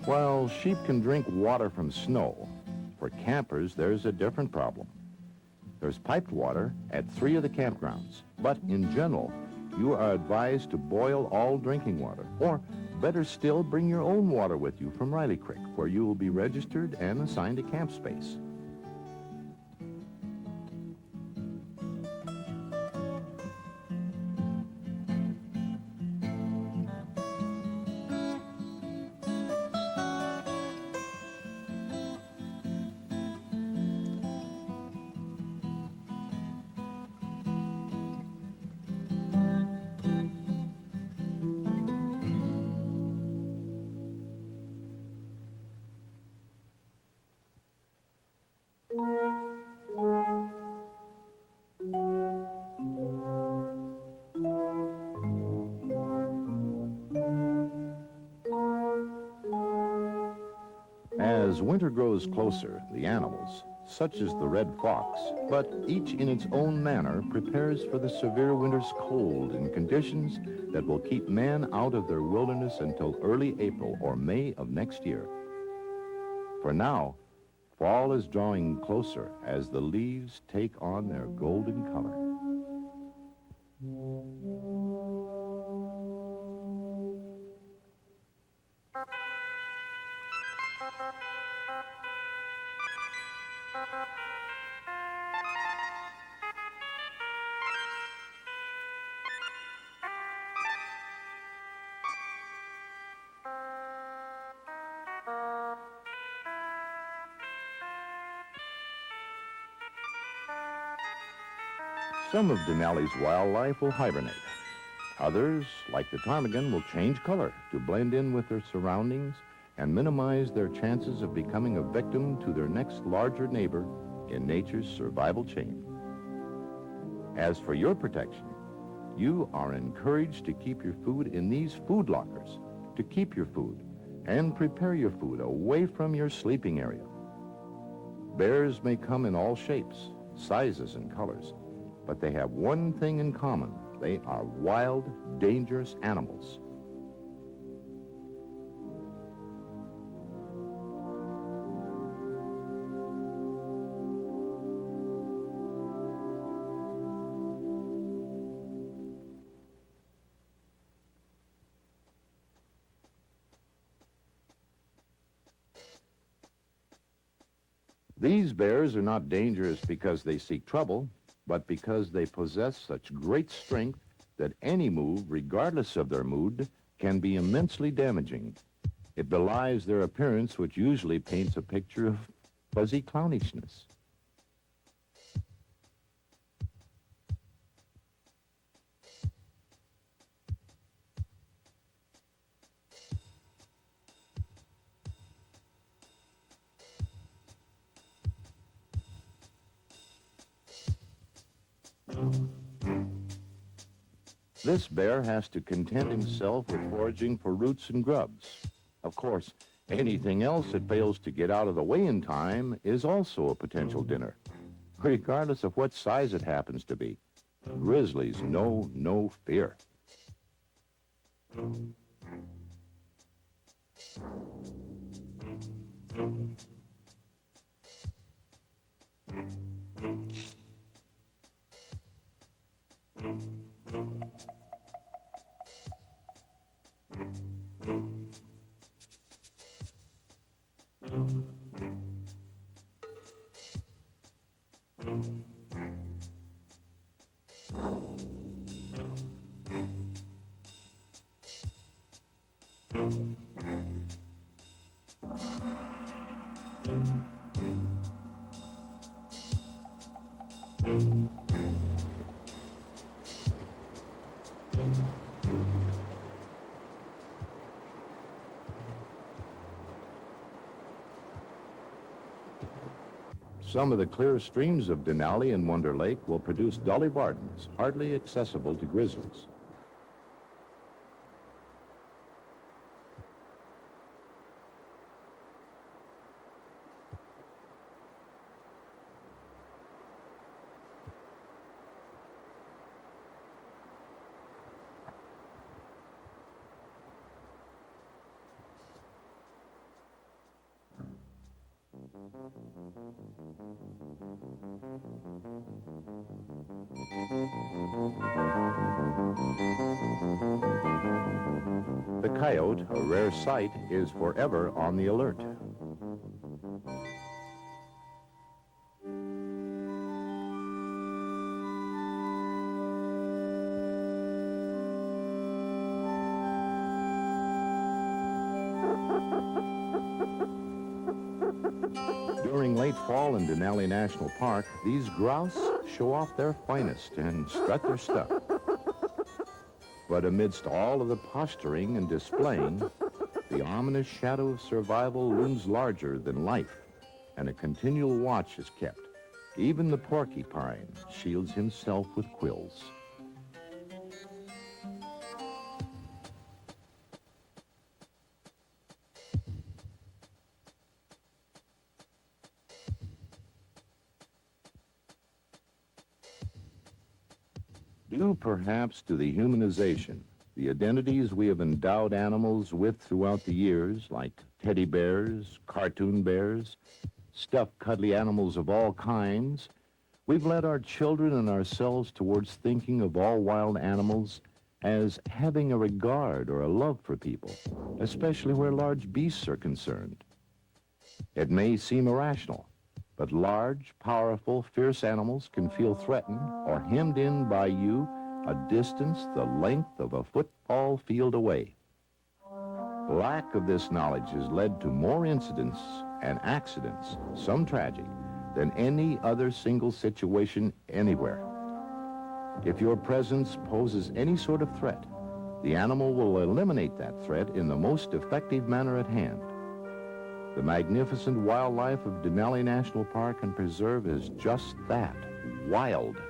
[SPEAKER 6] While sheep can drink water from snow, for campers there's a different problem. There's piped water at 3 of the campgrounds, but in general, you are advised to boil all drinking water, or better still, bring your own water with you from Riley Creek, where you will be registered and assigned a camp space. As winter grows closer, the animals, such as the red fox, but each in its own manner, prepares for the severe winter's cold in conditions that will keep man out of their wilderness until early April or May of next year. For now, fall is drawing closer as the leaves take on their golden color. Some of Denali's wildlife will hibernate. Others, like the ptarmigan, will change color to blend in with their surroundings and minimize their chances of becoming a victim to their next larger neighbor in nature's survival chain. As for your protection, you are encouraged to keep your food in these food lockers, to keep your food and prepare your food away from your sleeping area. Bears may come in all shapes, sizes, and colors, but they have one thing in common. They are wild, dangerous animals. These bears are not dangerous because they seek trouble, but because they possess such great strength that any move, regardless of their mood, can be immensely damaging. It belies their appearance, which usually paints a picture of fuzzy clownishness. This bear has to content himself with foraging for roots and grubs. Of course, anything else that fails to get out of the way in time is also a potential dinner, regardless of what size it happens to be. Grizzlies know no fear. Some of the clear streams of Denali and Wonder Lake will produce Dolly Vardens, hardly accessible to grizzlies. The coyote, a rare sight, is forever on the alert. During late fall in Denali National Park, these grouse show off their finest and strut their stuff. But amidst all of the posturing and displaying, the ominous shadow of survival looms larger than life, and a continual watch is kept. Even the porcupine shields himself with quills. Due perhaps to the humanization, the identities we have endowed animals with throughout the years, like teddy bears, cartoon bears, stuffed cuddly animals of all kinds, we've led our children and ourselves towards thinking of all wild animals as having a regard or a love for people, especially where large beasts are concerned. It may seem irrational, but large, powerful, fierce animals can feel threatened or hemmed in by you a distance the length of a football field away. Lack of this knowledge has led to more incidents and accidents, some tragic, than any other single situation anywhere. If your presence poses any sort of threat, the animal will eliminate that threat in the most effective manner at hand. The magnificent wildlife of Denali National Park and Preserve is just that, wildlife.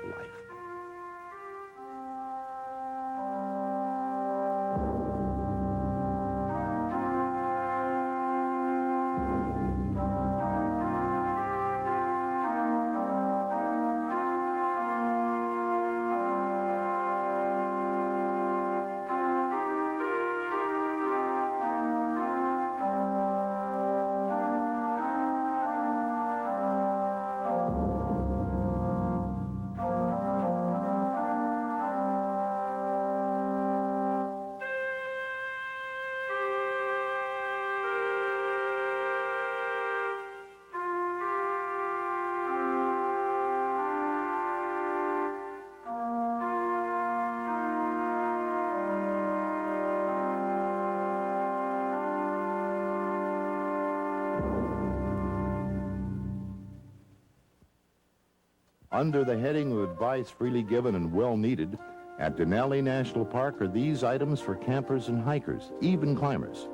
[SPEAKER 6] Under the heading of advice freely given and well needed, at Denali National Park are these items for campers and hikers, even climbers.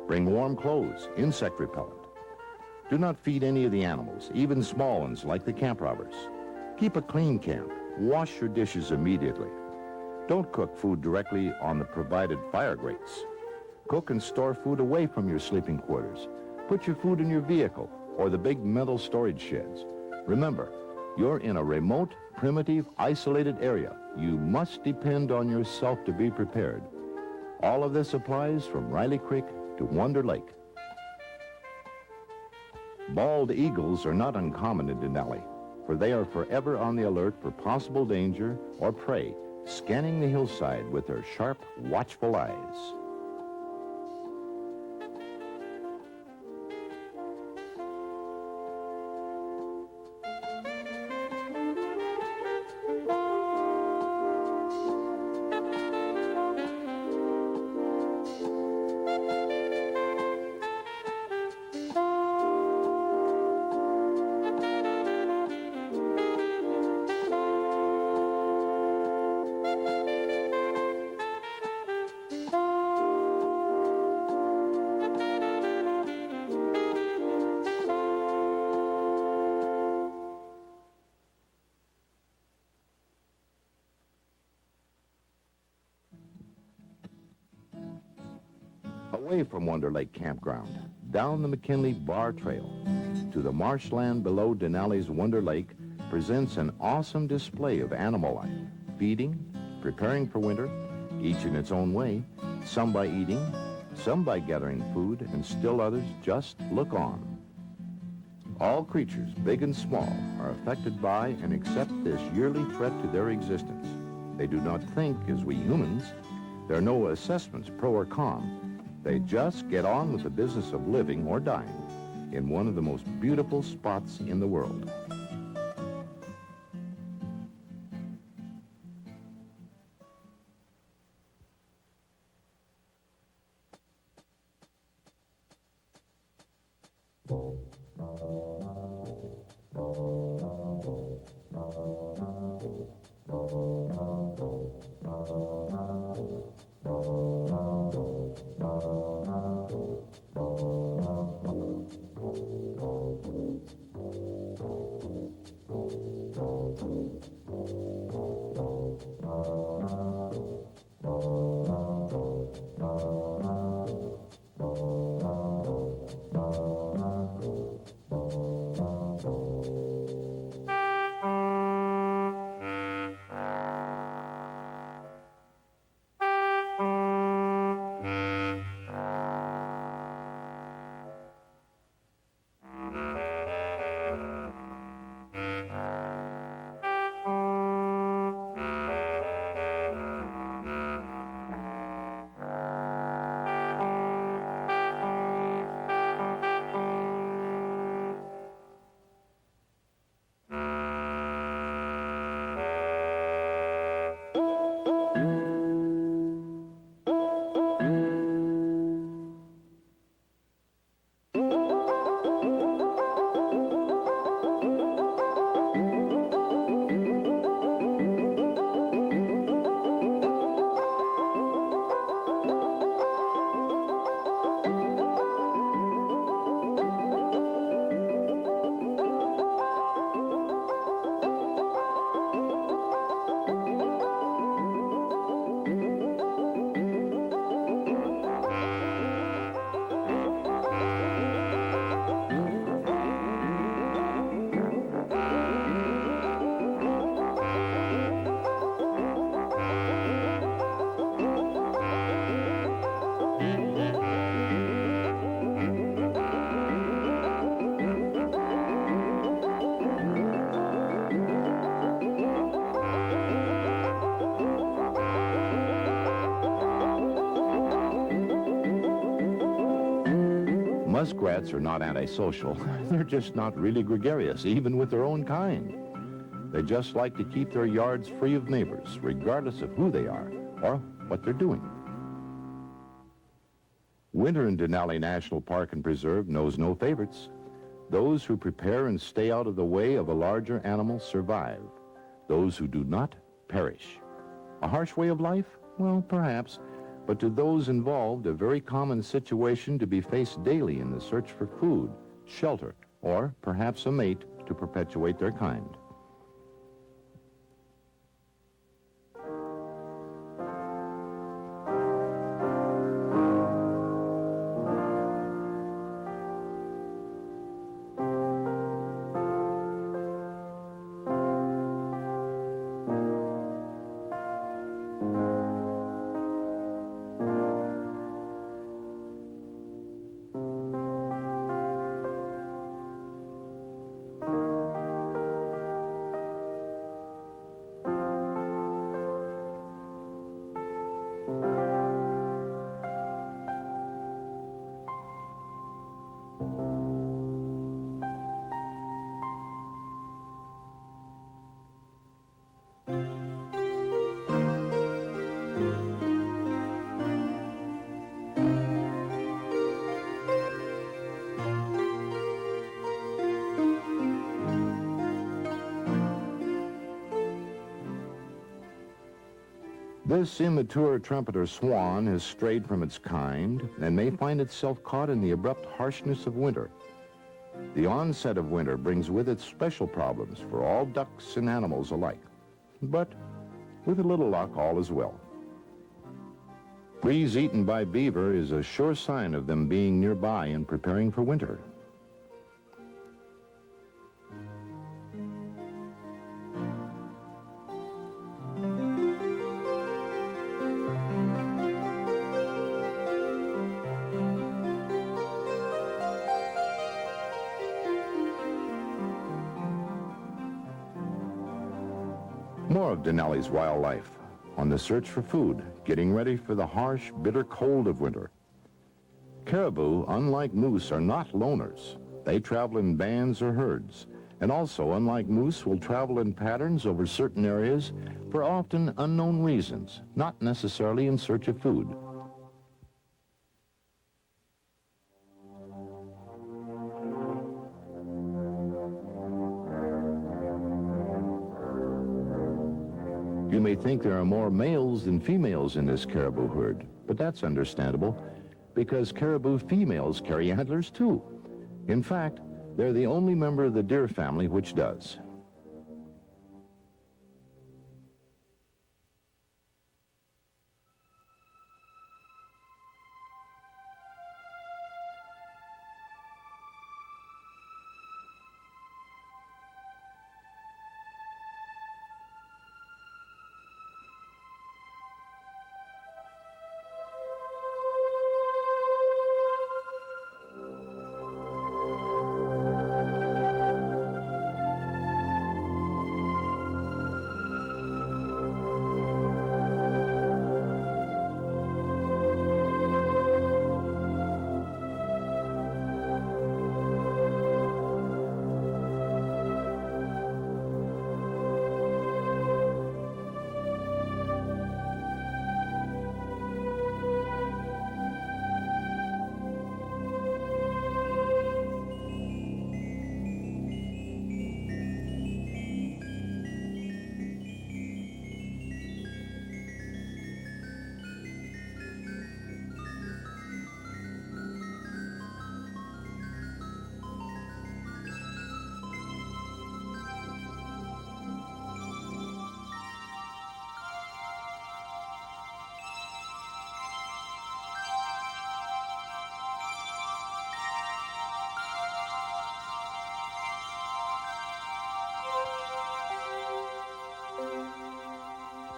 [SPEAKER 6] Bring warm clothes, insect repellent. Do not feed any of the animals, even small ones like the camp robbers. Keep a clean camp. Wash your dishes immediately. Don't cook food directly on the provided fire grates. Cook and store food away from your sleeping quarters. Put your food in your vehicle or the big metal storage sheds. Remember, you're in a remote, primitive, isolated area. You must depend on yourself to be prepared. All of this applies from Riley Creek to Wonder Lake. Bald eagles are not uncommon in Denali, for they are forever on the alert for possible danger or prey, scanning the hillside with their sharp, watchful eyes. Away from Wonder Lake Campground, down the McKinley Bar Trail to the marshland below Denali's Wonder Lake presents an awesome display of animal life, feeding, preparing for winter, each in its own way, some by eating, some by gathering food, and still others just look on. All creatures, big and small, are affected by and accept this yearly threat to their existence. They do not think as we humans. There are no assessments, pro or con. They just get on with the business of living or dying in one of the most beautiful spots in the world. Muskrats are not antisocial. They're just not really gregarious, even with their own kind. They just like to keep their yards free of neighbors, regardless of who they are or what they're doing. Winter in Denali National Park and Preserve knows no favorites. Those who prepare and stay out of the way of a larger animal survive. Those who do not perish. A harsh way of life? Well, perhaps. But to those involved, a very common situation to be faced daily in the search for food, shelter, or perhaps a mate to perpetuate their kind. This immature trumpeter swan has strayed from its kind and may find itself caught in the abrupt harshness of winter. The onset of winter brings with it special problems for all ducks and animals alike. But with a little luck, all is well. Trees eaten by beaver is a sure sign of them being nearby and preparing for winter. More of Denali's wildlife, on the search for food, getting ready for the harsh, bitter cold of winter. Caribou, unlike moose, are not loners. They travel in bands or herds, and also, unlike moose, will travel in patterns over certain areas for often unknown reasons, not necessarily in search of food. You may think there are more males than females in this caribou herd, but that's understandable because caribou females carry antlers too. In fact, they're the only member of the deer family which does.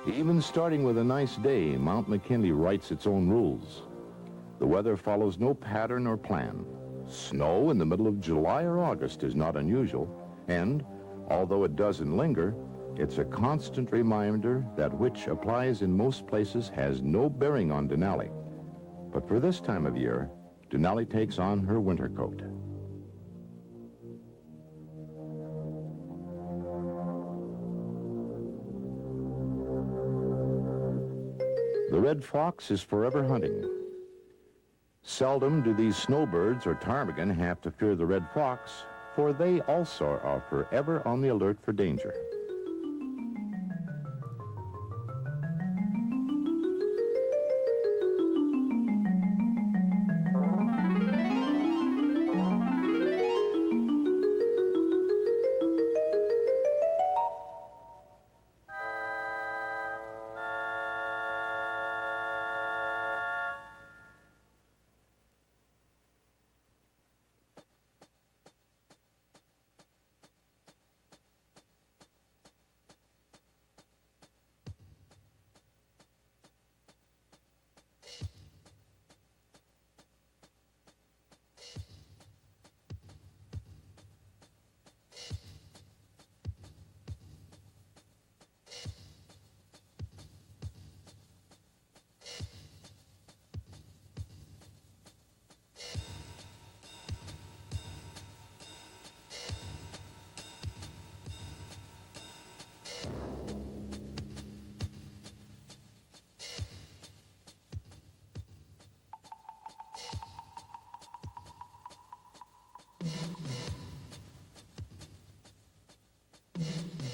[SPEAKER 6] Even starting with a nice day, Mount McKinley writes its own rules. The weather follows no pattern or plan. Snow in the middle of July or August is not unusual, and although it doesn't linger, it's a constant reminder that which applies in most places has no bearing on Denali. But for this time of year, Denali takes on her winter coat. The red fox is forever hunting. Seldom do these snowbirds or ptarmigan have to fear the red fox, for they also are forever on the alert for danger.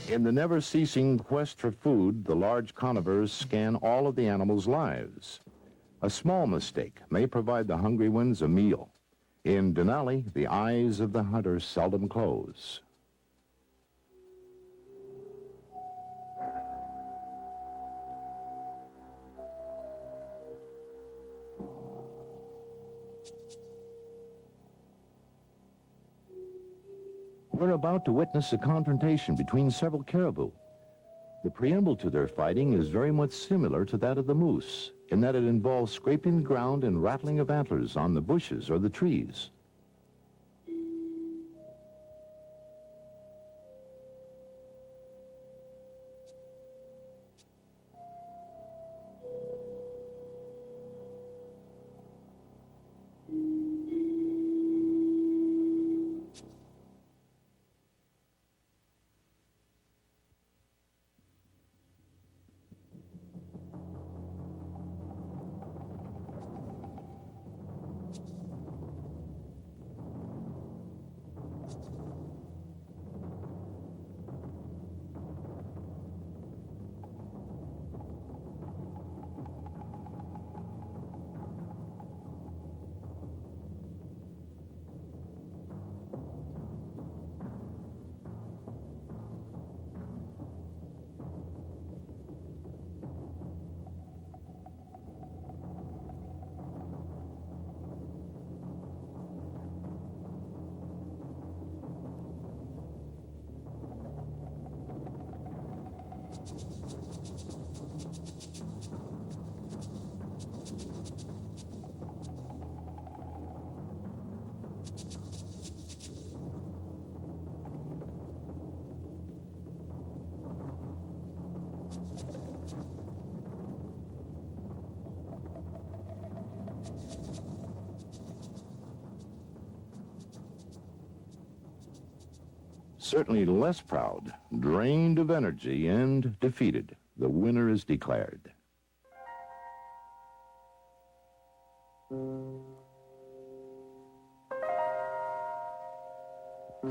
[SPEAKER 6] In the never-ceasing quest for food, the large conifers scan all of the animals' lives. A small mistake may provide the hungry ones a meal. In Denali, the eyes of the hunter seldom close. We're about to witness a confrontation between several caribou. The preamble to their fighting is very much similar to that of the moose, in that it involves scraping the ground and rattling of antlers on the bushes or the trees. Certainly less proud, drained of energy, and defeated. The winner is declared.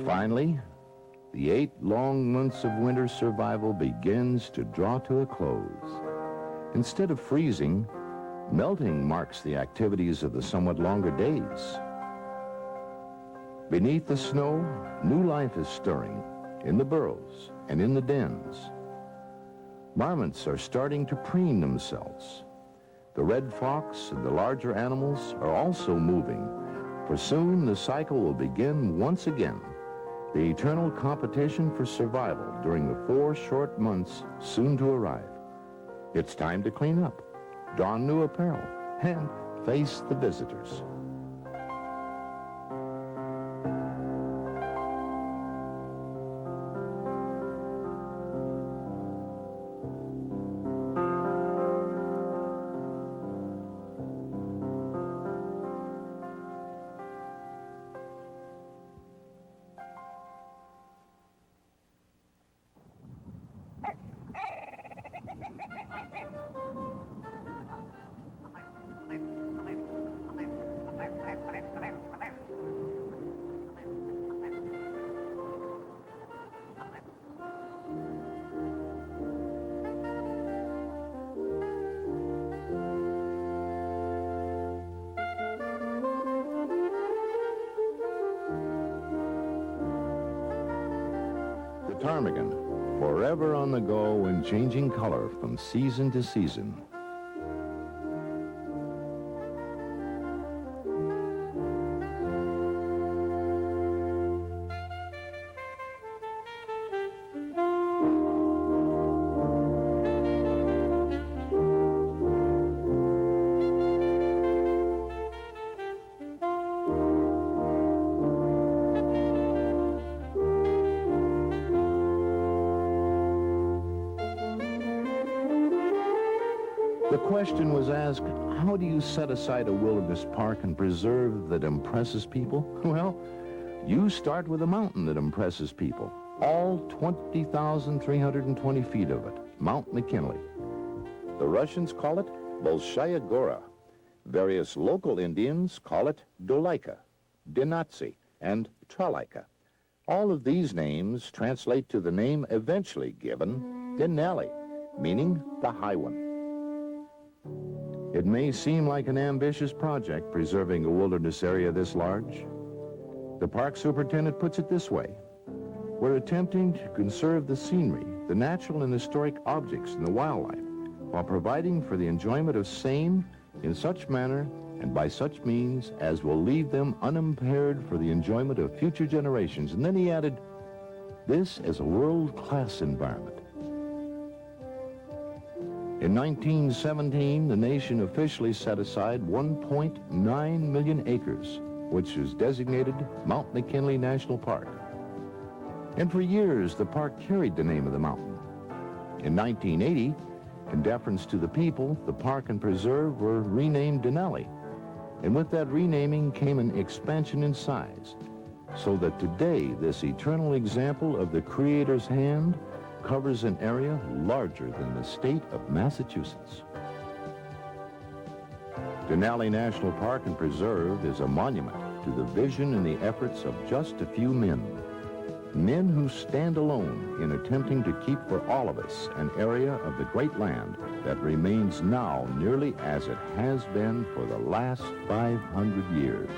[SPEAKER 6] Finally, the 8 long months of winter survival begins to draw to a close. Instead of freezing, melting marks the activities of the somewhat longer days. Beneath the snow, new life is stirring in the burrows and in the dens. Marmots are starting to preen themselves. The red fox and the larger animals are also moving, for soon the cycle will begin once again. The eternal competition for survival during the 4 short months soon to arrive. It's time to clean up, don new apparel, and face the visitors. ptarmigan, forever on the go and changing color from season to season. The question was asked, how do you set aside a wilderness park and preserve that impresses people? Well, you start with a mountain that impresses people. All 20,320 feet of it, Mount McKinley. The Russians call it Bolshaya Gora. Various local Indians call it Dolaika, Denali, and Tralaika. All of these names translate to the name eventually given, Denali, meaning the high one. It may seem like an ambitious project preserving a wilderness area this large. The park superintendent puts it this way: we're attempting to conserve the scenery, the natural and historic objects, and the wildlife, while providing for the enjoyment of same in such manner and by such means as will leave them unimpaired for the enjoyment of future generations. And then he added, this is a world-class environment. In 1917, the nation officially set aside 1.9 million acres, which was designated Mount McKinley National Park. And for years, the park carried the name of the mountain. In 1980, in deference to the people, the park and preserve were renamed Denali. And with that renaming came an expansion in size, so that today, this eternal example of the Creator's hand covers an area larger than the state of Massachusetts. Denali National Park and Preserve is a monument to the vision and the efforts of just a few men. Men who stand alone in attempting to keep for all of us an area of the great land that remains now nearly as it has been for the last 500 years.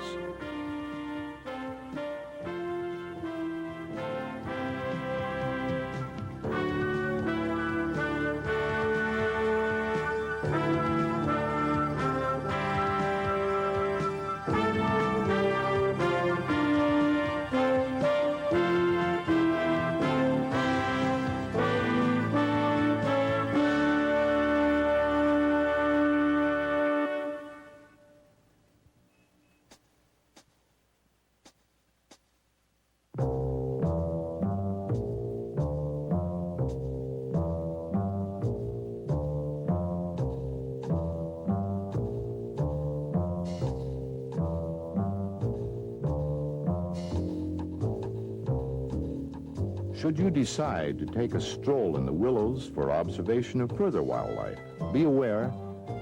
[SPEAKER 6] Should you decide to take a stroll in the willows for observation of further wildlife, be aware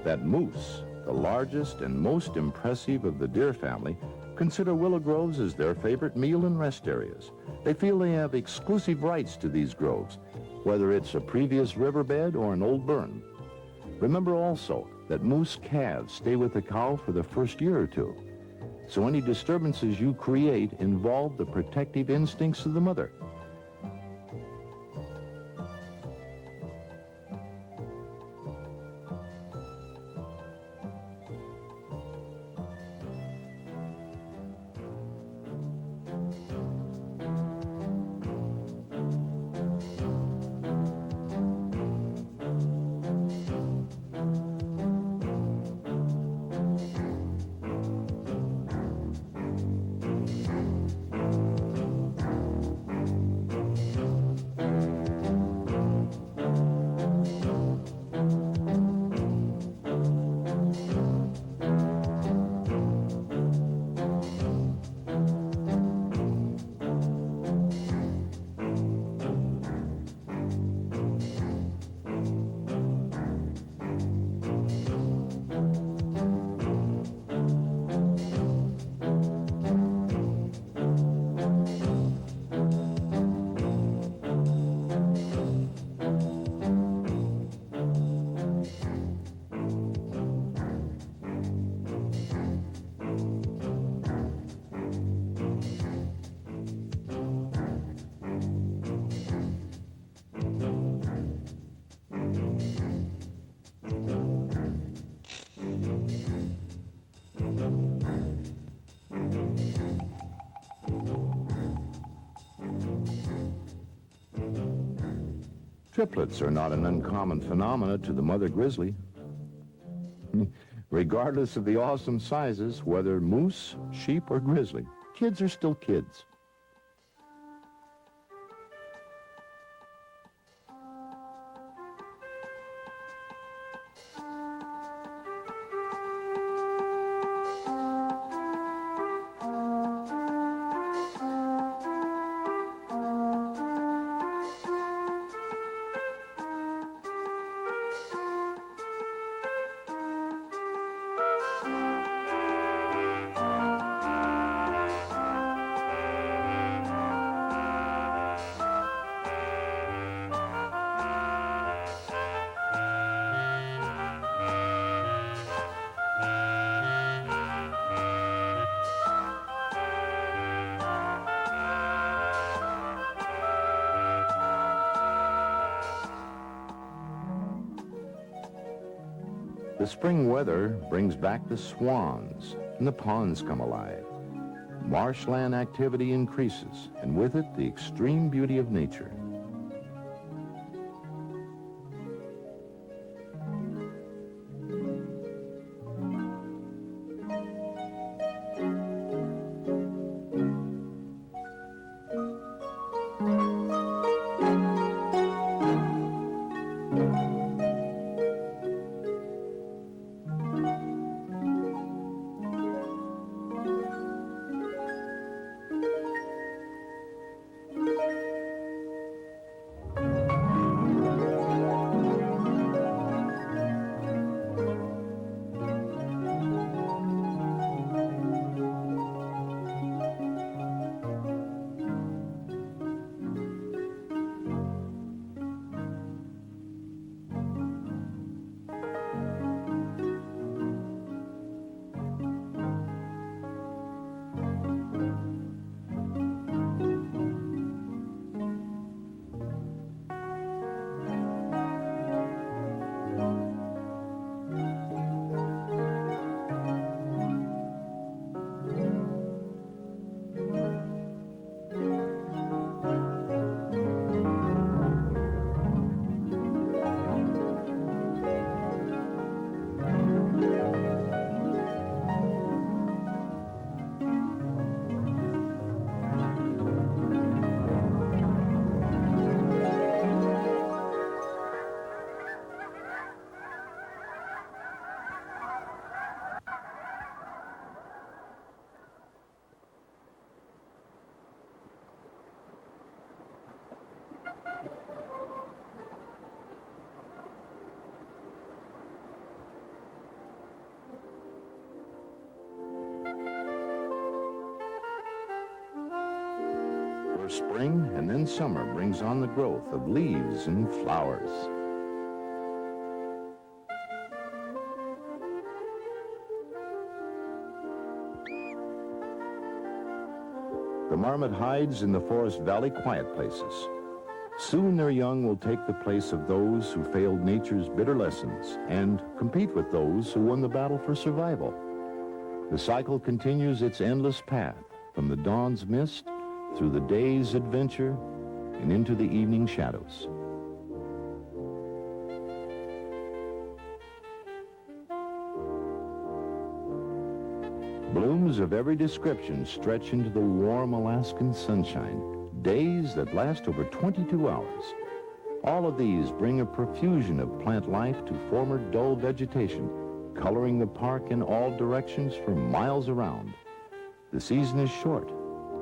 [SPEAKER 6] that moose, the largest and most impressive of the deer family, consider willow groves as their favorite meal and rest areas. They feel they have exclusive rights to these groves, whether it's a previous riverbed or an old burn. Remember also that moose calves stay with the cow for the first year or two. So any disturbances you create involve the protective instincts of the mother. Triplets are not an uncommon phenomena to the mother grizzly. Regardless of the awesome sizes, whether moose, sheep, or grizzly, kids are still kids. The spring weather brings back the swans, and the ponds come alive. Marshland activity increases, and with it, the extreme beauty of nature. For spring and then summer brings on the growth of leaves and flowers. The marmot hides in the forest valley quiet places. Soon their young will take the place of those who failed nature's bitter lessons and compete with those who won the battle for survival. The cycle continues its endless path from the dawn's mist through the day's adventure and into the evening shadows. Blooms of every description stretch into the warm Alaskan sunshine, days that last over 22 hours. All of these bring a profusion of plant life to former dull vegetation, coloring the park in all directions for miles around. The season is short.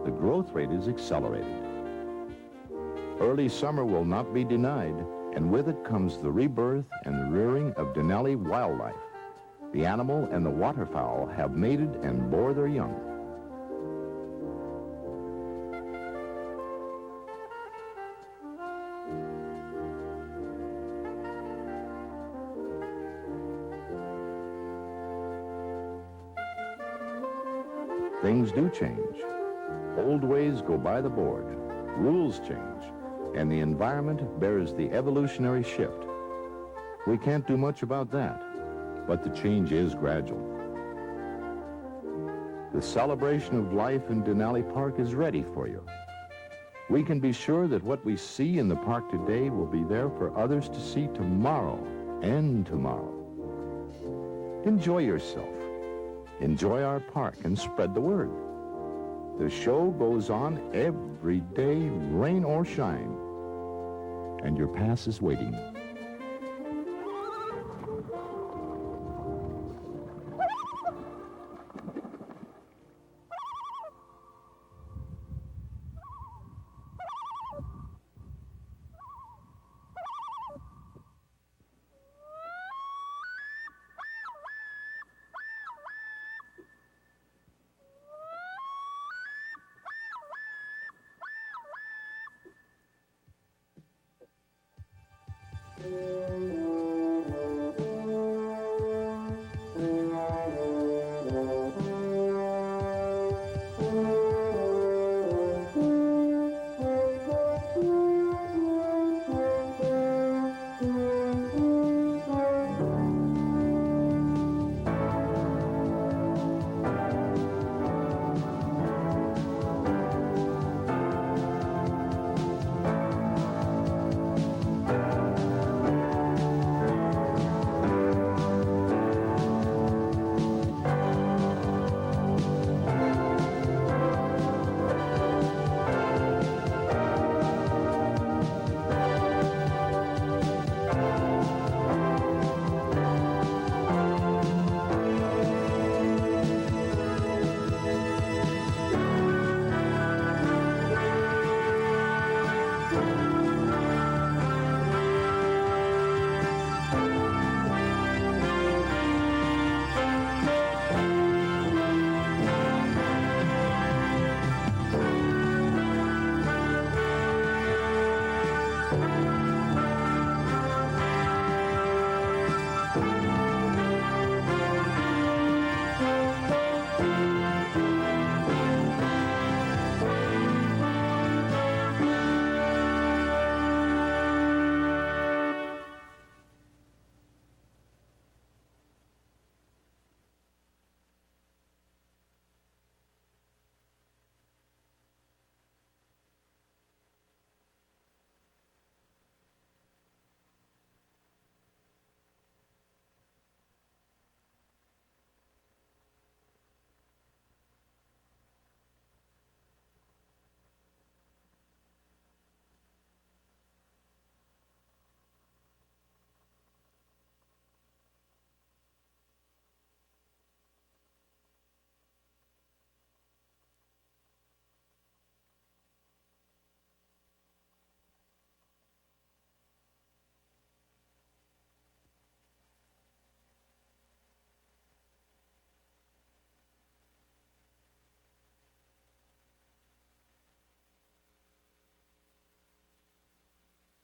[SPEAKER 6] The growth rate is accelerated. Early summer will not be denied, and with it comes the rebirth and the rearing of Denali wildlife. The animal and the waterfowl have mated and bore their young. Things do change. Old ways go by the board. Rules change, and the environment bears the evolutionary shift. We can't do much about that, but the change is gradual. The celebration of life in Denali Park is ready for you. we can be sure that what we see in the park today will be there for others to see tomorrow and tomorrow. Enjoy yourself. Enjoy our park and spread the word. The show goes on every day, rain or shine, and your pass is waiting.